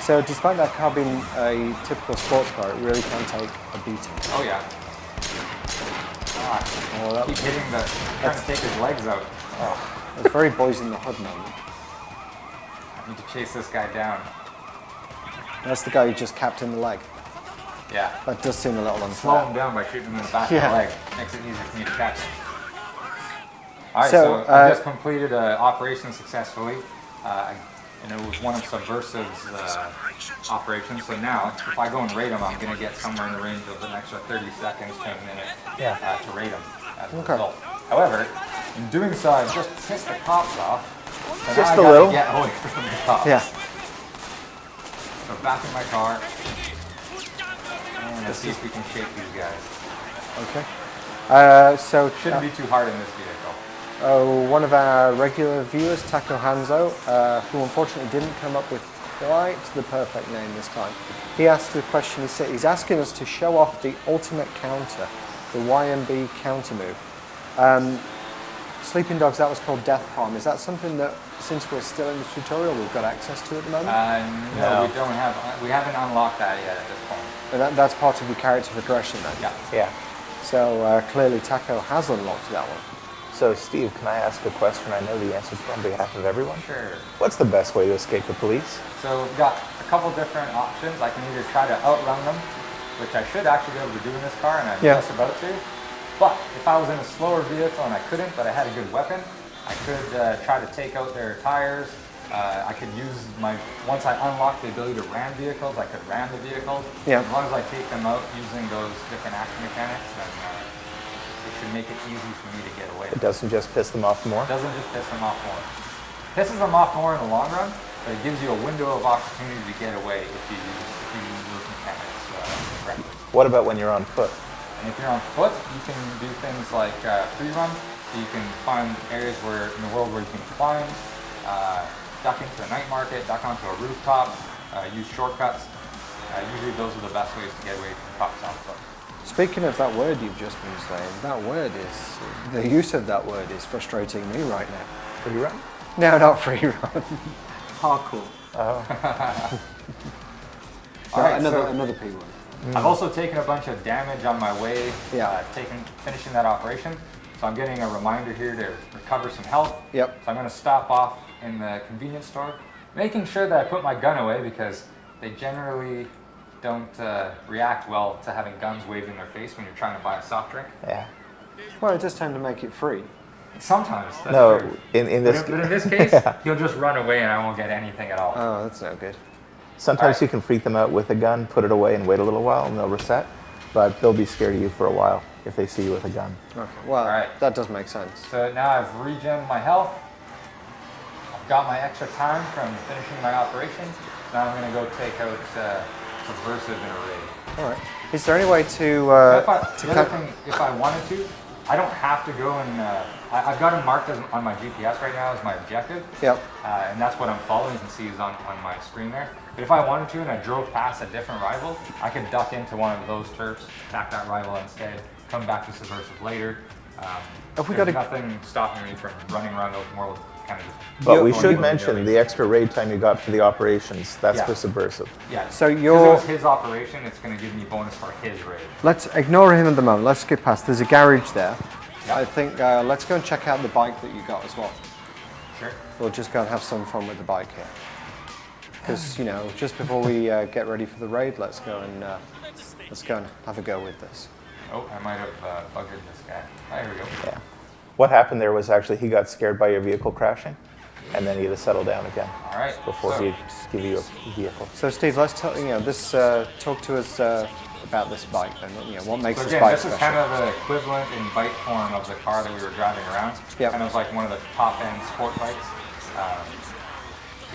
S1: So despite that car being a typical sports car, it really can take a beating.
S3: Oh yeah. Keep hitting trying to take his legs out.
S1: It's very Boys in the Hood moment.
S3: I need to chase this guy down.
S1: That's the guy who just capped in the leg.
S3: Yeah.
S1: That does seem a little unfair.
S3: Slow him down by shooting him in the back of the leg. Makes it easier for me to catch him. All right,
S1: So,
S3: so I just completed an operation successfully. And it was one of Subversive's operations. So now, if I go and raid him, I'm going to get somewhere in the range of an extra 30 seconds to a minute to raid him as a result. However, in doing so, I just pissed the cops off. So
S2: Just
S3: now
S2: a
S3: I
S2: little.
S3: gotta get away from the cops.
S1: Yeah.
S3: So back in my car. And let's see if we can shake these guys.
S1: Okay.
S3: Shouldn't be too hard in this vehicle.
S1: One of our regular viewers, Taco Hanzo, who unfortunately didn't come up with quite the perfect name this time, he asked the question, he's asking us to show off the ultimate counter, the YMB counter move. Sleeping Dogs, that was called Death Palm. Is that something that, since we're still in the tutorial, we've got access to at the moment?
S3: No, we don't have, we haven't unlocked that yet at this point.
S1: And that's part of your character progression then?
S2: Yeah.
S1: So clearly Taco has unlocked that one.
S2: So Steve, can I ask a question I know the answer to on behalf of everyone?
S3: Sure.
S2: What's the best way to escape the police?
S3: So we've got a couple different options. I can either try to outrun them, which I should actually be able to do in this car, and I'm just about to. But if I was in a slower vehicle and I couldn't, but I had a good weapon, I could try to take out their tires. I could use once I unlock the ability to ram vehicles, I could ram the vehicles.
S1: Yeah.
S3: As long as I take them out using those different action mechanics, then it should make it easy for me to get away.
S2: It doesn't just piss them off more?
S3: It doesn't just piss them off more. Pisses them off more in the long run, but it gives you a window of opportunity to get away if you use those mechanics correctly.
S2: What about when you're on foot?
S3: And if you're on foot, you can do things like free run. You can find areas in the world where you can climb, duck into a night market, duck onto a rooftop, use shortcuts. Usually those are the best ways to get away from cops on foot.
S1: Speaking of that word you've just been saying, the use of that word is frustrating me right now.
S2: Free run?
S1: No, not free run. Hardcore.
S2: Oh.
S3: All right,
S1: another P word.
S3: I've also taken a bunch of damage on my way,
S1: Yeah.
S3: finishing that operation. So I'm getting a reminder here to recover some health.
S1: Yep.
S3: So I'm going to stop off in the convenience store, making sure that I put my gun away because they generally don't react well to having guns waved in their face when you're trying to buy a soft drink.
S2: Yeah.
S1: Well, it does tend to make it free.
S3: Sometimes, that's
S2: No,
S3: true.
S2: in this...
S3: But in this case, he'll just run away and I won't get anything at all.
S1: Oh, that's no good.
S2: Sometimes you can freak them out with a gun, put it away and wait a little while and they'll reset, but they'll be scared of you for a while if they see you with a gun.
S1: Okay. Well,
S3: Alright.
S1: that does make sense.
S3: So now I've regened my health. I've got my extra time from finishing my operation. Now I'm going to go take out Subversive in a raid.
S1: All right. Is there any way to
S3: The other thing, if I wanted to, I don't have to go and I've got it marked on my GPS right now as my objective.
S1: Yep.
S3: And that's what I'm following. You can see is on my screen there. But if I wanted to and I drove past a different rival, I could duck into one of those turfs, attack that rival instead, come back to Subversive later. There's nothing stopping me from running around the open world. Kind of just
S2: But we
S3: going
S2: should
S3: in
S2: mention the extra raid time you got for the operations. That's
S3: Yeah.
S2: for Subversive.
S3: Yeah.
S1: So
S3: because
S1: you're-
S3: it was his operation, it's going to give me bonus for his raid.
S1: Let's ignore him at the moment. Let's skip past. There's a garage there. I think let's go and check out the bike that you got as well.
S3: Sure.
S1: We'll just go and have some fun with the bike here. Because, you know, just before we get ready for the raid, let's go and have a go with this.
S3: Oh, I might have buggered this guy. Oh, here we go.
S2: Yeah. What happened there was actually he got scared by your vehicle crashing, and then he had to settle down again
S3: All right.
S2: before
S3: so,
S2: he'd give you a vehicle.
S1: So, Steve, let's talk to us about this bike then. You know, what makes
S3: So
S1: this
S3: again,
S1: bike
S3: this is
S1: special?
S3: kind of the equivalent in bike form of the car that we were driving around.
S1: Yep.
S3: Kind of like one of the top-end sport bikes.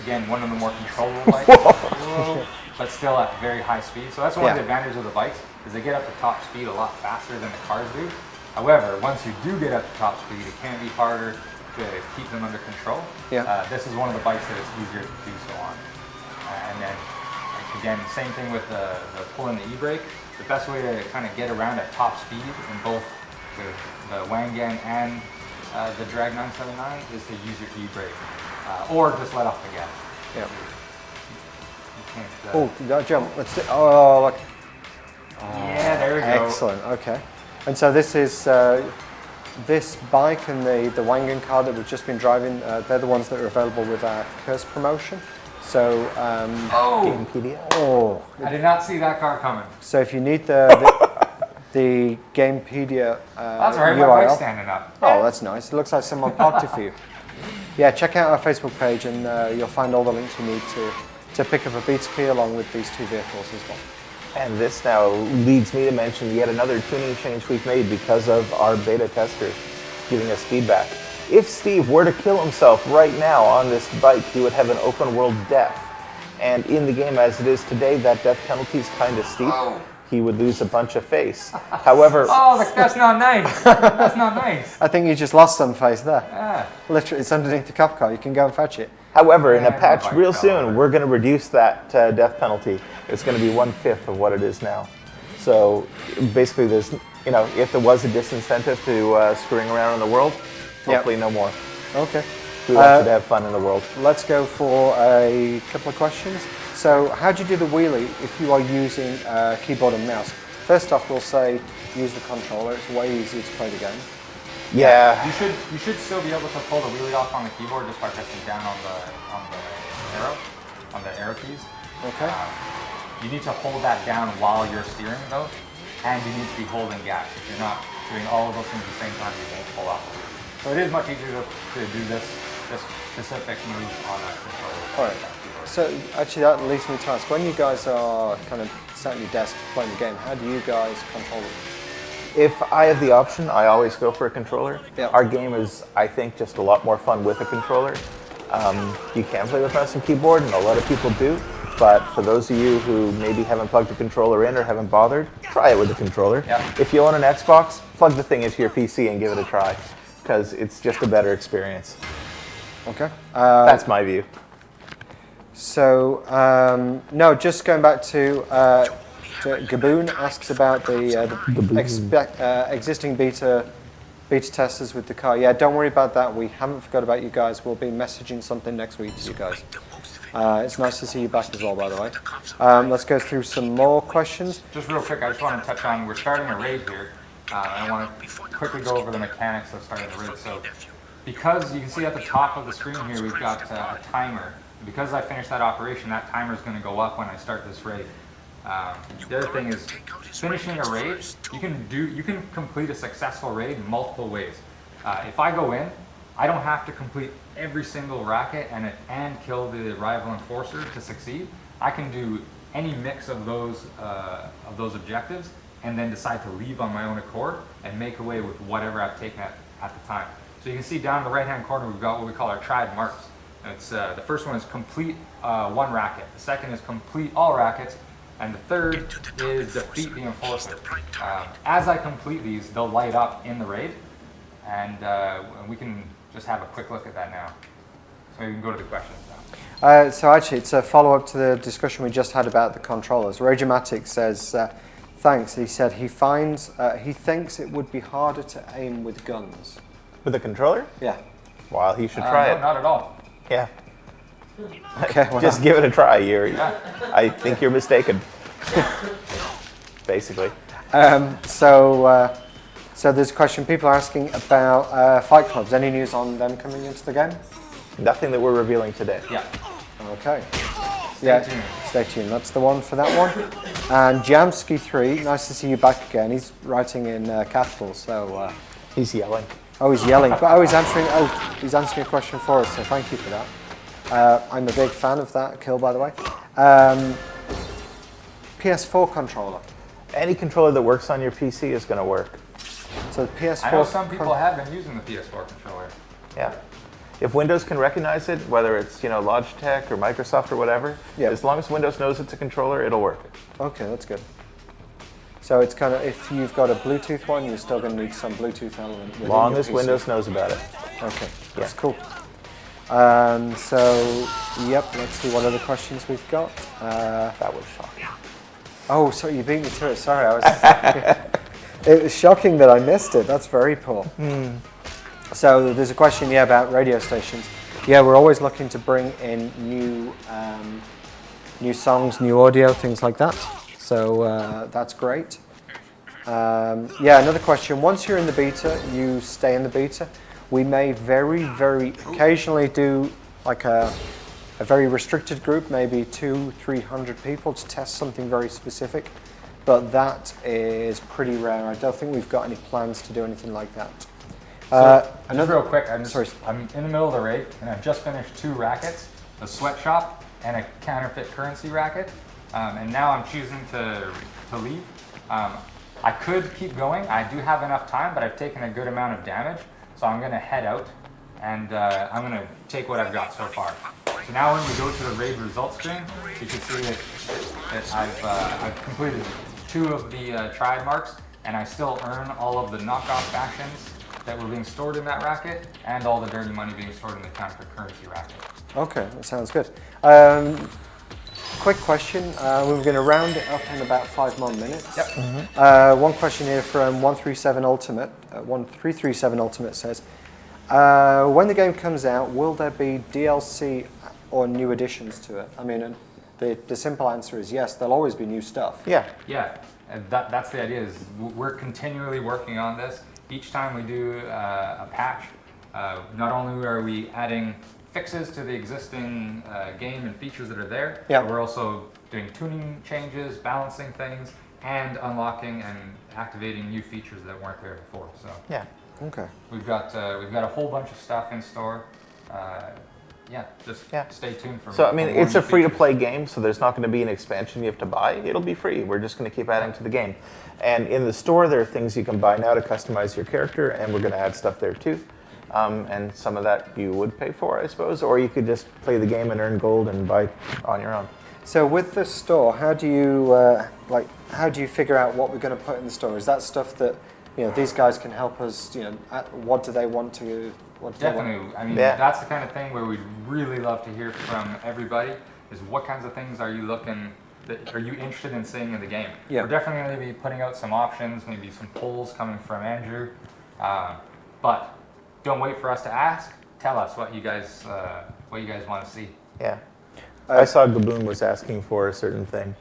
S3: Again, one of the more controllable bikes, but still at very high speed. So that's one of the advantages of the bikes, is they get up to top speed a lot faster than the cars do. However, once you do get up to top speed, it can be harder to keep them under control.
S1: Yeah.
S3: This is one of the bikes that it's easier to do so on. And then, again, same thing with the pull and the e-brake. The best way to kind of get around at top speed in both the Wangan and the Drag 979 is to use your e-brake. Or just let off the gas.
S1: Yeah.
S3: You can't,
S1: Oh, that jump. Let's do. Oh, look.
S3: yeah, there we go.
S1: Excellent. Okay. And so this is this bike and the Wangan car that we've just been driving. They're the ones that are available with our Curse promotion. So.
S2: Gamepedia.
S1: Oh.
S3: I did not see that car coming.
S1: So if you need the Gamepedia
S3: That's right, my
S1: URL.
S3: bike's standing up.
S1: Oh, that's nice. It looks like someone parked it for you. Yeah, check out our Facebook page and you'll find all the links you need to pick up a beta key along with these two vehicles as well.
S2: And this now leads me to mention yet another tuning change we've made because of our beta tester giving us feedback. If Steve were to kill himself right now on this bike, he would have an open world death. And in the game as it is today, that death penalty is kind of steep.
S3: Oh.
S2: He would lose a bunch of face. However,
S3: Oh, that's not nice. That's not nice.
S1: I think you just lost some face there.
S3: Ah.
S1: Literally, it's underneath the cop car. You can go and fetch it.
S2: however, in a
S3: Yeah,
S2: patch
S3: my bike
S2: real
S3: fell
S2: soon,
S3: over.
S2: we're going to reduce that death penalty. It's going to be 1/5 of what it is now. So basically, there's, you know, if there was a disincentive to screwing around in the world, hopefully no more.
S1: Okay.
S2: We want you to have fun in the world.
S1: Let's go for a couple of questions. So, how do you do the wheelie if you are using keyboard and mouse? First off, we'll say use the controller. It's way easier to play the game.
S2: Yeah.
S3: You should still be able to pull the wheelie off on the keyboard just by pressing down on the arrow keys.
S1: Okay.
S3: You need to hold that down while you're steering though, and you need to be holding gas. If you're not doing all of those things at the same time, you won't pull off. So it is much easier to do this specific move on a controller.
S1: All right. So actually, that leads me to ask: when you guys are kind of sat at your desk playing the game, how do you guys control it?
S2: If I have the option, I always go for a controller.
S1: Yeah.
S2: Our game is, I think, just a lot more fun with a controller. You can play with mouse and keyboard, and a lot of people do. But for those of you who maybe haven't plugged a controller in or haven't bothered, try it with a controller.
S3: Yeah.
S2: If you own an Xbox, plug the thing into your PC and give it a try, because it's just a better experience.
S1: Okay.
S2: That's my view.
S1: So no, just going back to Gaboon asks about the existing beta testers with the car. Yeah, don't worry about that. We haven't forgot about you guys. We'll be messaging something next week to you guys. It's nice to see you back as well, by the way. Let's go through some more questions.
S3: Just real quick, I just want to touch on, we're starting a raid here. I want to quickly go over the mechanics of starting the raid. So, because you can see at the top of the screen here, we've got a timer. Because I finished that operation, that timer is going to go up when I start this raid. The other thing is, finishing a raid, you can complete a successful raid multiple ways. If I go in, I don't have to complete every single racket and kill the rival enforcer to succeed. I can do any mix of those objectives and then decide to leave on my own accord and make away with whatever I've taken at the time. So you can see down in the right-hand corner, we've got what we call our Triad marks. It's the first one is complete one racket. The second is complete all rackets. And the third is defeat the enforcer. As I complete these, they'll light up in the raid. And we can just have a quick look at that now. So we can go to the questions now.
S1: So actually, it's a follow-up to the discussion we just had about the controllers. Rageomatic says, thanks. He said he thinks it would be harder to aim with guns.
S2: With a controller?
S1: Yeah.
S2: Well, he should try
S3: No,
S2: it.
S3: not at all.
S2: Yeah.
S1: Okay. Well,
S2: Just give it a try. I think you're mistaken. Basically.
S1: So there's a question. People are asking about fight clubs. Any news on them coming into the game?
S2: Nothing that we're revealing today.
S3: Yeah.
S1: Okay.
S3: Stay tuned.
S1: Stay tuned. That's the one for that one. And Jamsky3, nice to see you back again. He's writing in capitals, so.
S2: He's yelling.
S1: Oh, he's yelling, but he's answering. Oh, he's answering a question for us. So thank you for that. I'm a big fan of that kill, by the way. PS4 controller.
S2: Any controller that works on your PC is going to work.
S1: So the PS4.
S3: I know some people have been using the PS4 controller.
S2: Yeah. If Windows can recognize it, whether it's Logitech or Microsoft or whatever,
S1: Yeah.
S2: as long as Windows knows it's a controller, it'll work.
S1: Okay, that's good. So it's kind of, if you've got a Bluetooth one, you're still going to need some Bluetooth element.
S2: As long as Windows knows about it.
S1: Okay, that's
S2: Yeah.
S1: cool. So, yep, let's see what other questions we've got.
S2: That was shocking.
S1: Oh, sorry, you beat me to it. Sorry, I was. It was shocking that I missed it. That's very poor. So there's a question, about radio stations. Yeah, we're always looking to bring in new songs, new audio, things like that. So that's great. Another question. Once you're in the beta, you stay in the beta. We may very, very occasionally do like a very restricted group, maybe 200-300 people to test something very specific. But that is pretty rare. I don't think we've got any plans to do anything like that.
S3: Just real quick, I'm in the middle of the raid, and I've just finished 2 rackets, a sweatshop and a counterfeit currency racket, and now I'm choosing to leave. I could keep going. I do have enough time, but I've taken a good amount of damage, so I'm going to head out, and I'm going to take what I've got so far. So now when we go to the raid results screen, you can see that I've completed 2 of the Triad marks, and I still earn all of the knockoff factions that were being stored in that racket, and all the dirty money being stored in the counterfeit currency racket.
S1: Okay, that sounds good. Quick question. We're going to round it up in about 5 more minutes.
S3: Yep.
S1: One question here from 137 Ultimate. 1337 Ultimate says, when the game comes out, will there be DLC or new additions to it? I mean, the simple answer is yes. There'll always be new stuff.
S2: Yeah.
S3: Yeah, and that's the idea. Is we're continually working on this. Each time we do a patch, not only are we adding fixes to the existing game and features that are there, but we're also doing tuning changes, balancing things, and unlocking and activating new features that weren't there before. So
S2: Yeah.
S1: Okay.
S3: we've got a whole bunch of stuff in store. Stay tuned for.
S2: So I mean,
S3: for more
S2: it's a
S3: new
S2: free-to-play game, so there's not going to be an expansion you have to buy. It'll be free. We're just going to keep adding to the game. And in the store, there are things you can buy now to customize your character, and we're going to add stuff there too. And some of that you would pay for, I suppose, or you could just play the game and earn gold and buy on your own.
S1: So with the store, how do you how do you figure out what we're going to put in the store? Is that stuff that these guys can help us? What do they want to?
S3: Definitely. I mean, that's the kind of thing where we'd really love to hear from everybody. Is what kinds of things are you are you interested in seeing in the game?
S1: Yeah.
S3: We're definitely going to be putting out some options, maybe some polls coming from Andrew. But don't wait for us to ask. Tell us what you guys want to see.
S2: Yeah. I saw Gaboon was asking for a certain thing,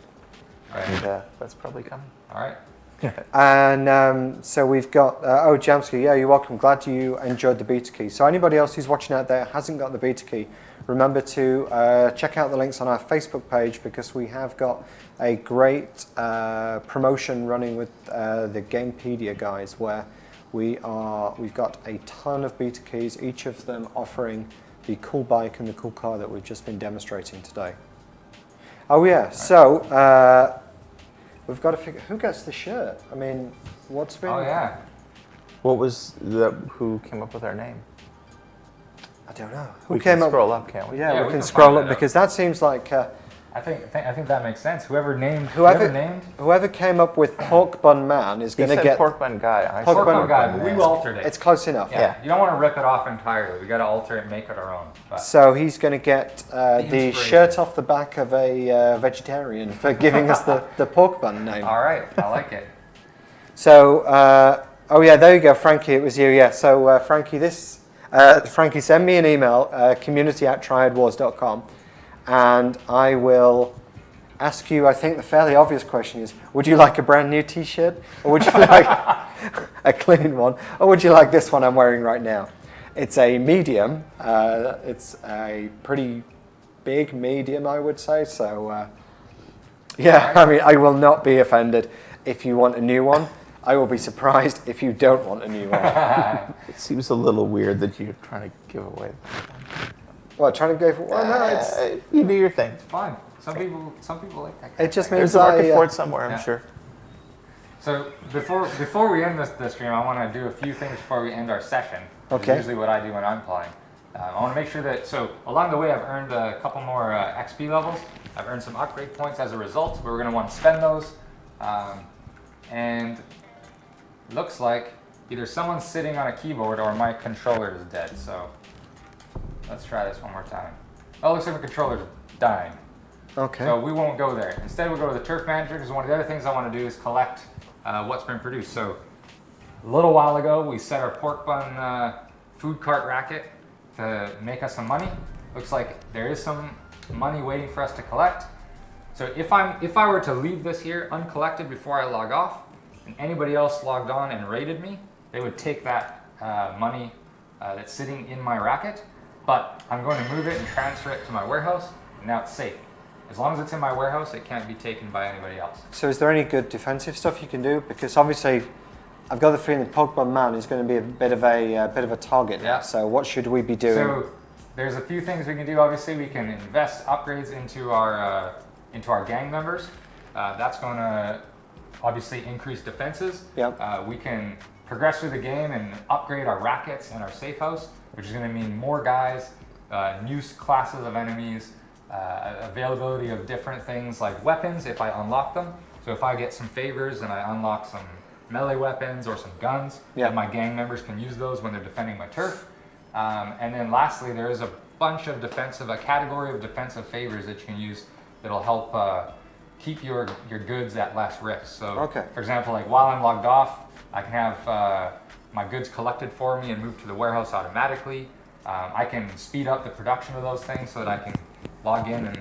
S3: Right.
S2: and that's probably coming.
S3: All right.
S1: And so we've got, Jamsky, you're welcome. Glad you enjoyed the beta key. So anybody else who's watching out there hasn't got the beta key, remember to check out the links on our Facebook page, because we have got a great promotion running with the Gamepedia guys, where we've got a ton of beta keys, each of them offering the cool bike and the cool car that we've just been demonstrating today. Oh yeah, so we've got to figure who gets the shirt. I mean, what's been?
S3: Oh yeah.
S2: What was who came up with our name?
S1: I don't know.
S2: We can scroll up, can't we?
S1: Yeah,
S3: Yeah,
S1: we
S3: we
S1: can
S3: can
S1: scroll
S3: find
S1: up
S3: that out.
S1: because that seems like
S3: I think that makes sense. Whoever named
S1: whoever came up with PorkBunMan is
S2: He
S1: going to
S2: said
S1: get
S2: PorkBun guy. I
S1: Pork
S2: said
S1: bun
S3: guy,
S2: PorkBun
S3: but we
S2: man.
S3: altered it.
S1: It's close enough.
S3: Yeah. You don't want to rip it off entirely. We got to alter it, make it our own. But
S1: So he's going to get the
S3: inspiration.
S1: shirt off the back of a vegetarian for giving us the PorkBun name.
S3: all right, I like it.
S1: So, there you go, Frankie, it was you, yeah. So, Frankie, Frankie, send me an email, community@triadwars.com, and I will ask you, I think the fairly obvious question is, would you like a brand new t-shirt? Or would you like a clean one? Or would you like this one I'm wearing right now? It's a medium. It's a pretty big medium, I would say. So, yeah, I mean, I will not be offended if you want a new one. I will be surprised if you don't want a new one.
S2: It seems a little weird that you're trying to give away.
S1: Well, trying to go for well, no, it's
S2: You do your thing.
S3: It's fine. Some people like that.
S1: it just
S2: There's
S1: means
S2: a market for
S1: I,
S2: it somewhere, I'm
S3: Yeah.
S2: sure.
S3: So before we end this stream, I want to do a few things before we end our session. Which is
S1: Okay.
S3: usually what I do when I'm playing. I want to make sure that, so along the way I've earned a couple more XP levels. I've earned some upgrade points as a result. We're going to want to spend those. And looks like either someone's sitting on a keyboard or my controller is dead. So let's try this one more time. Oh, looks like the controller's dying.
S1: okay.
S3: So we won't go there. Instead, we'll go to the turf manager because one of the other things I want to do is collect what's been produced. So a little while ago, we set our PorkBun food cart racket to make us some money. Looks like there is some money waiting for us to collect. So if I were to leave this here uncollected before I log off, and anybody else logged on and raided me, they would take that money that's sitting in my racket. But I'm going to move it and transfer it to my warehouse, and now it's safe. As long as it's in my warehouse, it can't be taken by anybody else.
S1: So is there any good defensive stuff you can do? Because obviously, I've got the feeling PorkBunMan is going to be a bit of a target now.
S3: Yeah.
S1: So what should we be doing?
S3: So there's a few things we can do. Obviously, we can invest upgrades into our gang members. That's going to obviously increase defenses.
S1: Yep.
S3: We can progress through the game and upgrade our rackets and our safe house, which is going to mean more guys, new classes of enemies, availability of different things like weapons if I unlock them. So if I get some favors and I unlock some melee weapons or some guns,
S1: Yeah.
S3: then my gang members can use those when they're defending my turf. And then lastly, there is a bunch of a category of defensive favors that you can use that'll help keep your goods at less risk. So,
S1: Okay.
S3: for example, like while I'm logged off, I can have my goods collected for me and moved to the warehouse automatically. I can speed up the production of those things so that I can log in and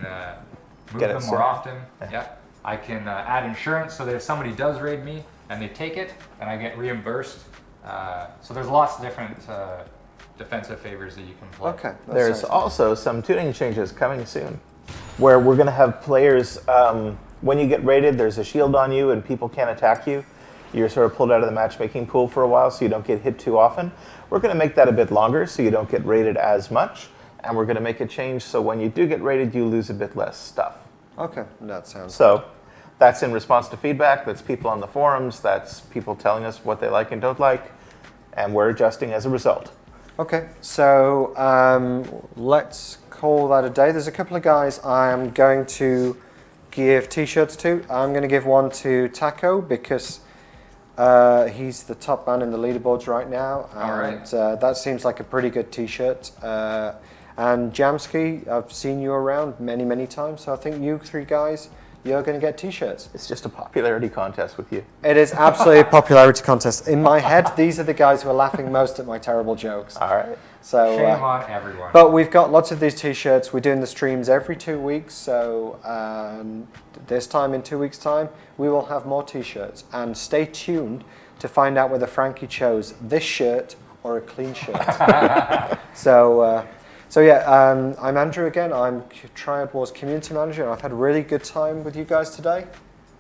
S3: move
S2: Get it
S3: them
S2: soon.
S3: more often. Yeah. I can add insurance so that if somebody does raid me and they take it, then I get reimbursed. So there's lots of different defensive favors that you can play.
S1: Okay. that
S2: There's
S1: sounds
S2: also some tuning changes coming soon, where we're going to have players, when you get raided, there's a shield on you and people can't attack you. You're sort of pulled out of the matchmaking pool for a while so you don't get hit too often. We're going to make that a bit longer so you don't get raided as much. And we're going to make a change so when you do get raided, you lose a bit less stuff.
S1: Okay, that sounds.
S2: So that's in response to feedback. That's people on the forums. That's people telling us what they like and don't like. And we're adjusting as a result.
S1: Okay, so let's call that a day. There's a couple of guys I'm going to give t-shirts to. I'm going to give one to Taco because he's the top man in the leaderboards right now.
S3: All right.
S1: And that seems like a pretty good t-shirt. And Jamsky, I've seen you around many, many times. So I think you three guys, you're going to get t-shirts.
S2: It's just a popularity contest with you.
S1: It is absolutely a popularity contest. In my head, these are the guys who are laughing most at my terrible jokes.
S2: All right.
S1: So,
S3: Shame on everyone.
S1: but we've got lots of these t-shirts. We're doing the streams every 2 weeks. So this time in 2 weeks' time, we will have more t-shirts. And stay tuned to find out whether Frankie chose this shirt or a clean shirt. So yeah, I'm Andrew again. I'm Triad Wars Community Manager. And I've had a really good time with you guys today.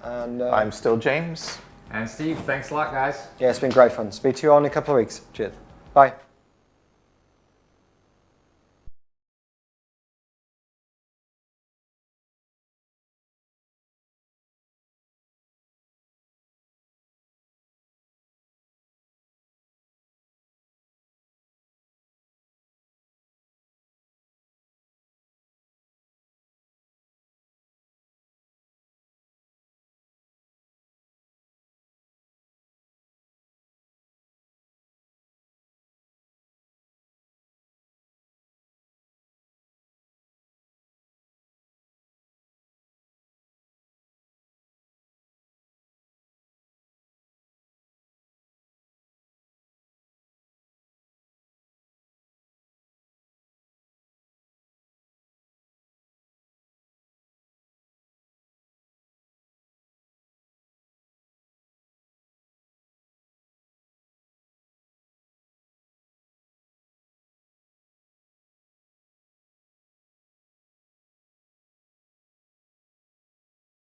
S1: And
S2: I'm still James.
S3: And Steve, thanks a lot, guys.
S1: yeah, it's been great fun. Speak to you all in a couple of weeks. Cheers. Bye.